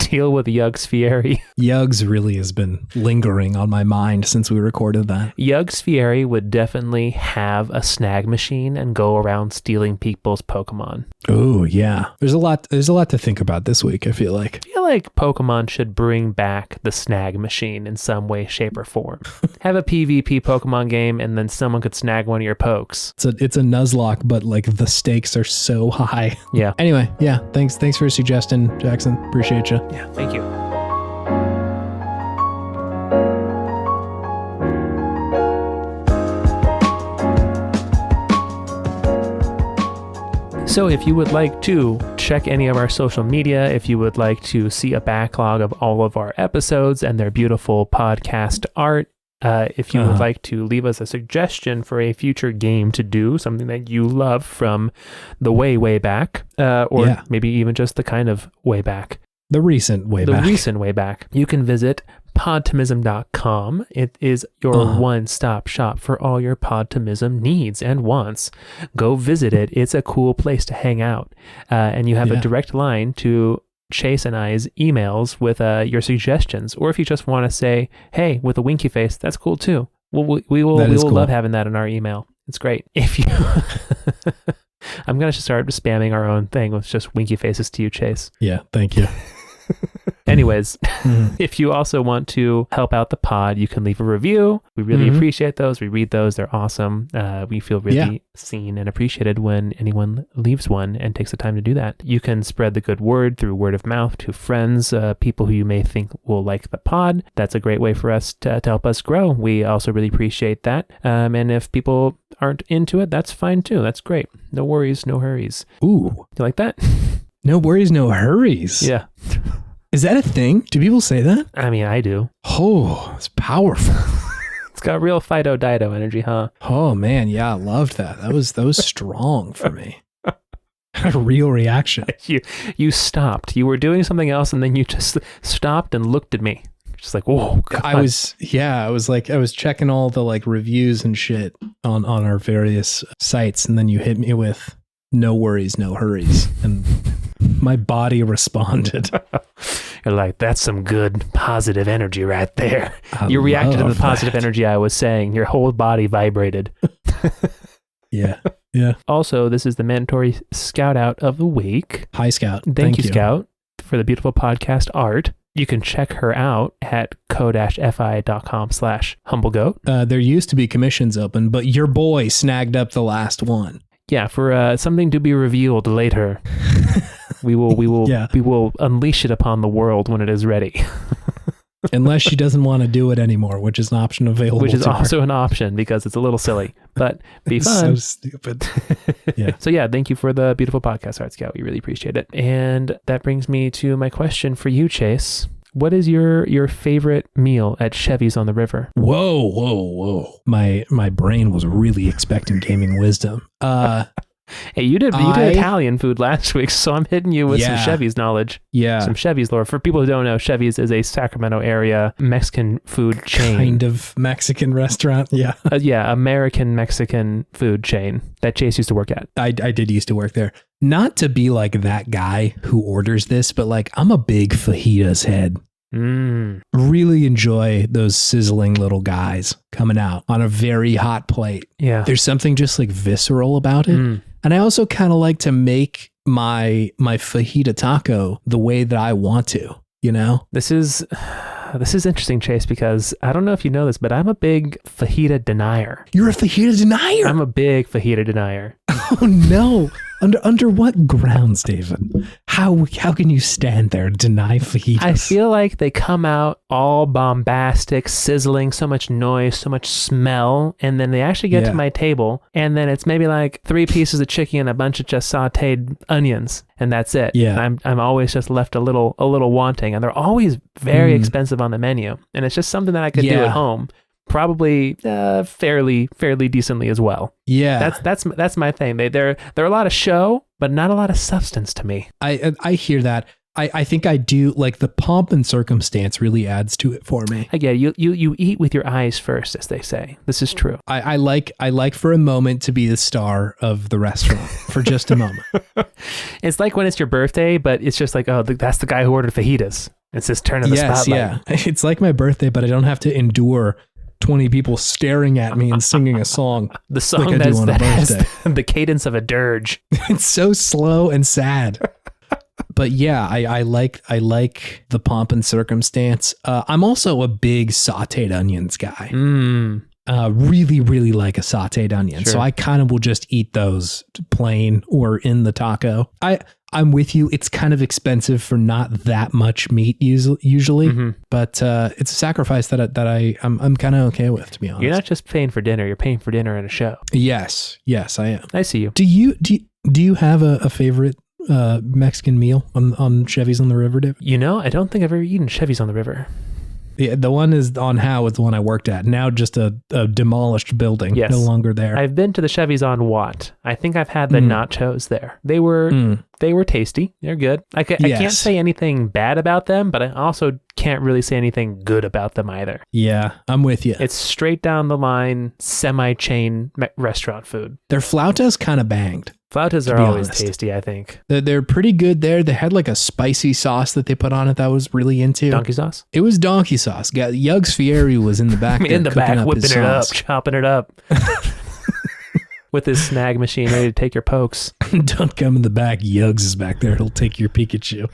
deal with Yugg's Fieri. Yugg's really has been lingering on my mind since we recorded that. Yugg's Fieri would definitely have a snag machine and go around stealing people's Pokemon. Oh yeah. There's a lot to think about this week, I feel like. I feel like Pokemon should bring back the snag machine in some way, shape, or form. Have a PvP Pokemon game and then someone could snag one of your pokes. It's a Nuzlocke, but like the stakes are so high. Yeah. Anyway, yeah, thanks for your suggestion, Jackson. Appreciate you. Yeah, thank you. So if you would like to check any of our social media, if you would like to see a backlog of all of our episodes and their beautiful podcast art, if you would like to leave us a suggestion for a future game to do, something that you love from the way back, or maybe even just the kind of way back. The recent way back. You can visit podtimism.com. It is your one-stop shop for all your podtimism needs and wants. Go visit it. It's a cool place to hang out. And you have a direct line to Chase and I's emails with your suggestions. Or if you just want to say, hey, with a winky face, that's cool too. We will love having that in our email. It's great. If you... I'm going to start spamming our own thing with just winky faces to you, Chase. Yeah, thank you. Anyways, if you also want to help out the pod, you can leave a review. We really appreciate those. We read those. They're awesome. We feel really seen and appreciated when anyone leaves one and takes the time to do that. You can spread the good word through word of mouth to friends, people who you may think will like the pod. That's a great way for us to help us grow. We also really appreciate that. And if people aren't into it, that's fine too. That's great. No worries, no hurries. Ooh. You like that? No worries, no hurries. Yeah. Is that a thing? Do people say that? I mean, I do. Oh, it's powerful. It's got real Fido Dido energy, huh? Oh man, yeah, I loved that. That was strong for me. A real reaction. You stopped. You were doing something else, and then you just stopped and looked at me. Just like, whoa. God. I was checking all the like reviews and shit on our various sites, and then you hit me with no worries, no hurries, and my body responded. You're like, that's some good positive energy right there. You reacted to the positive energy I was saying. Your whole body vibrated. Yeah. Also, this is the mandatory Scout Out of the week. Hi, Scout. Thank you, Scout, for the beautiful podcast art. You can check her out at co-fi.com/humblegoat. There used to be commissions open, but your boy snagged up the last one. Yeah, for something to be revealed later. We will unleash it upon the world when it is ready. Unless she doesn't want to do it anymore, which is an option available. Which is also an option because it's a little silly, but be fun. So stupid. Yeah. So yeah, thank you for the beautiful podcast art, Scout. We really appreciate it. And that brings me to my question for you, Chase. What is your favorite meal at Chevy's on the River? Whoa. My brain was really expecting gaming wisdom. Hey, you did Italian food last week, so I'm hitting you with some Chevy's knowledge. Yeah. Some Chevy's lore. For people who don't know, Chevy's is a Sacramento area Mexican food chain. Kind of Mexican restaurant, yeah. American Mexican food chain that Chase used to work at. I did used to work there. Not to be like that guy who orders this, but like I'm a big fajitas head. Really enjoy those sizzling little guys coming out on a very hot plate. Yeah. There's something just like visceral about it. And I also kind of like to make my fajita taco the way that I want to, you know? This is interesting, Chase, because I don't know if you know this, but I'm a big fajita denier. You're a fajita denier? I'm a big fajita denier. Oh no. Under what grounds, David? How can you stand there and deny fajitas? I feel like they come out all bombastic, sizzling, so much noise, so much smell, and then they actually get to my table, and then it's maybe like 3 pieces of chicken and a bunch of just sautéed onions, and that's it. Yeah. And I'm always just left a little wanting, and they're always very expensive on the menu, and it's just something that I could do at home. Probably fairly decently as well. Yeah, that's my thing. They're a lot of show, but not a lot of substance to me. I hear that. I think I do like the pomp and circumstance really adds to it for me. Yeah, you eat with your eyes first, as they say. This is true. I like for a moment to be the star of the restaurant for just a moment. It's like when it's your birthday, but it's just like, oh, that's the guy who ordered fajitas. It's this turn of the spotlight. Yeah, it's like my birthday, but I don't have to endure 20 people staring at me and singing a song. The song like that has the cadence of a dirge. It's so slow and sad. But yeah, I like the pomp and circumstance. I'm also a big sautéed onions guy. Really like a sautéed onion. Sure. So I kind of will just eat those plain or in the taco. I'm with you. It's kind of expensive for not that much meat usually, but it's a sacrifice that I'm kind of okay with, to be honest. You're not just paying for dinner; you're paying for dinner and a show. Yes, I am. I see you. Do you have a favorite Mexican meal on Chevy's on the River, Dave? You know, I don't think I've ever eaten Chevy's on the River. Yeah, the one is on Howe is the one I worked at. Now just a demolished building, no longer there. I've been to the Chevy's on Watt. I think I've had the nachos there. They were tasty. They're good. I can't say anything bad about them, but I also can't really say anything good about them either. Yeah, I'm with you. It's straight down the line, semi-chain restaurant food. Their flautas kind of banged. Flautas are always tasty, I think. They're pretty good there. They had like a spicy sauce that they put on it that I was really into. Donkey sauce? It was donkey sauce. Yugs Fieri was in the back there. In the back, whipping it up, chopping it up. With his snag machine ready to take your pokes. Don't come in the back. Yugs is back there. He'll take your Pikachu.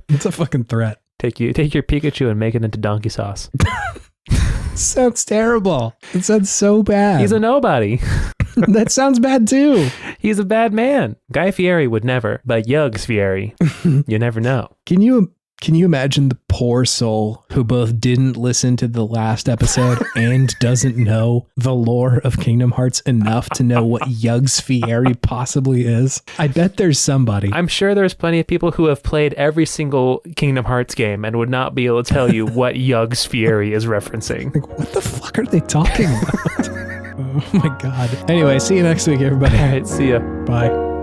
It's a fucking threat. Take your Pikachu and make it into donkey sauce. Sounds terrible. It sounds so bad. He's a nobody. That sounds bad too. He's a bad man. Guy Fieri would never, but Yugs Fieri, you never know. Can you imagine the poor soul who both didn't listen to the last episode and doesn't know the lore of Kingdom Hearts enough to know what Yugs Fieri possibly is? I bet there's somebody. I'm sure there's plenty of people who have played every single Kingdom Hearts game and would not be able to tell you what Yugs Fieri is referencing. Like, what the fuck are they talking about? Oh my God. Anyway, see you next week, everybody. All right, see ya. Bye.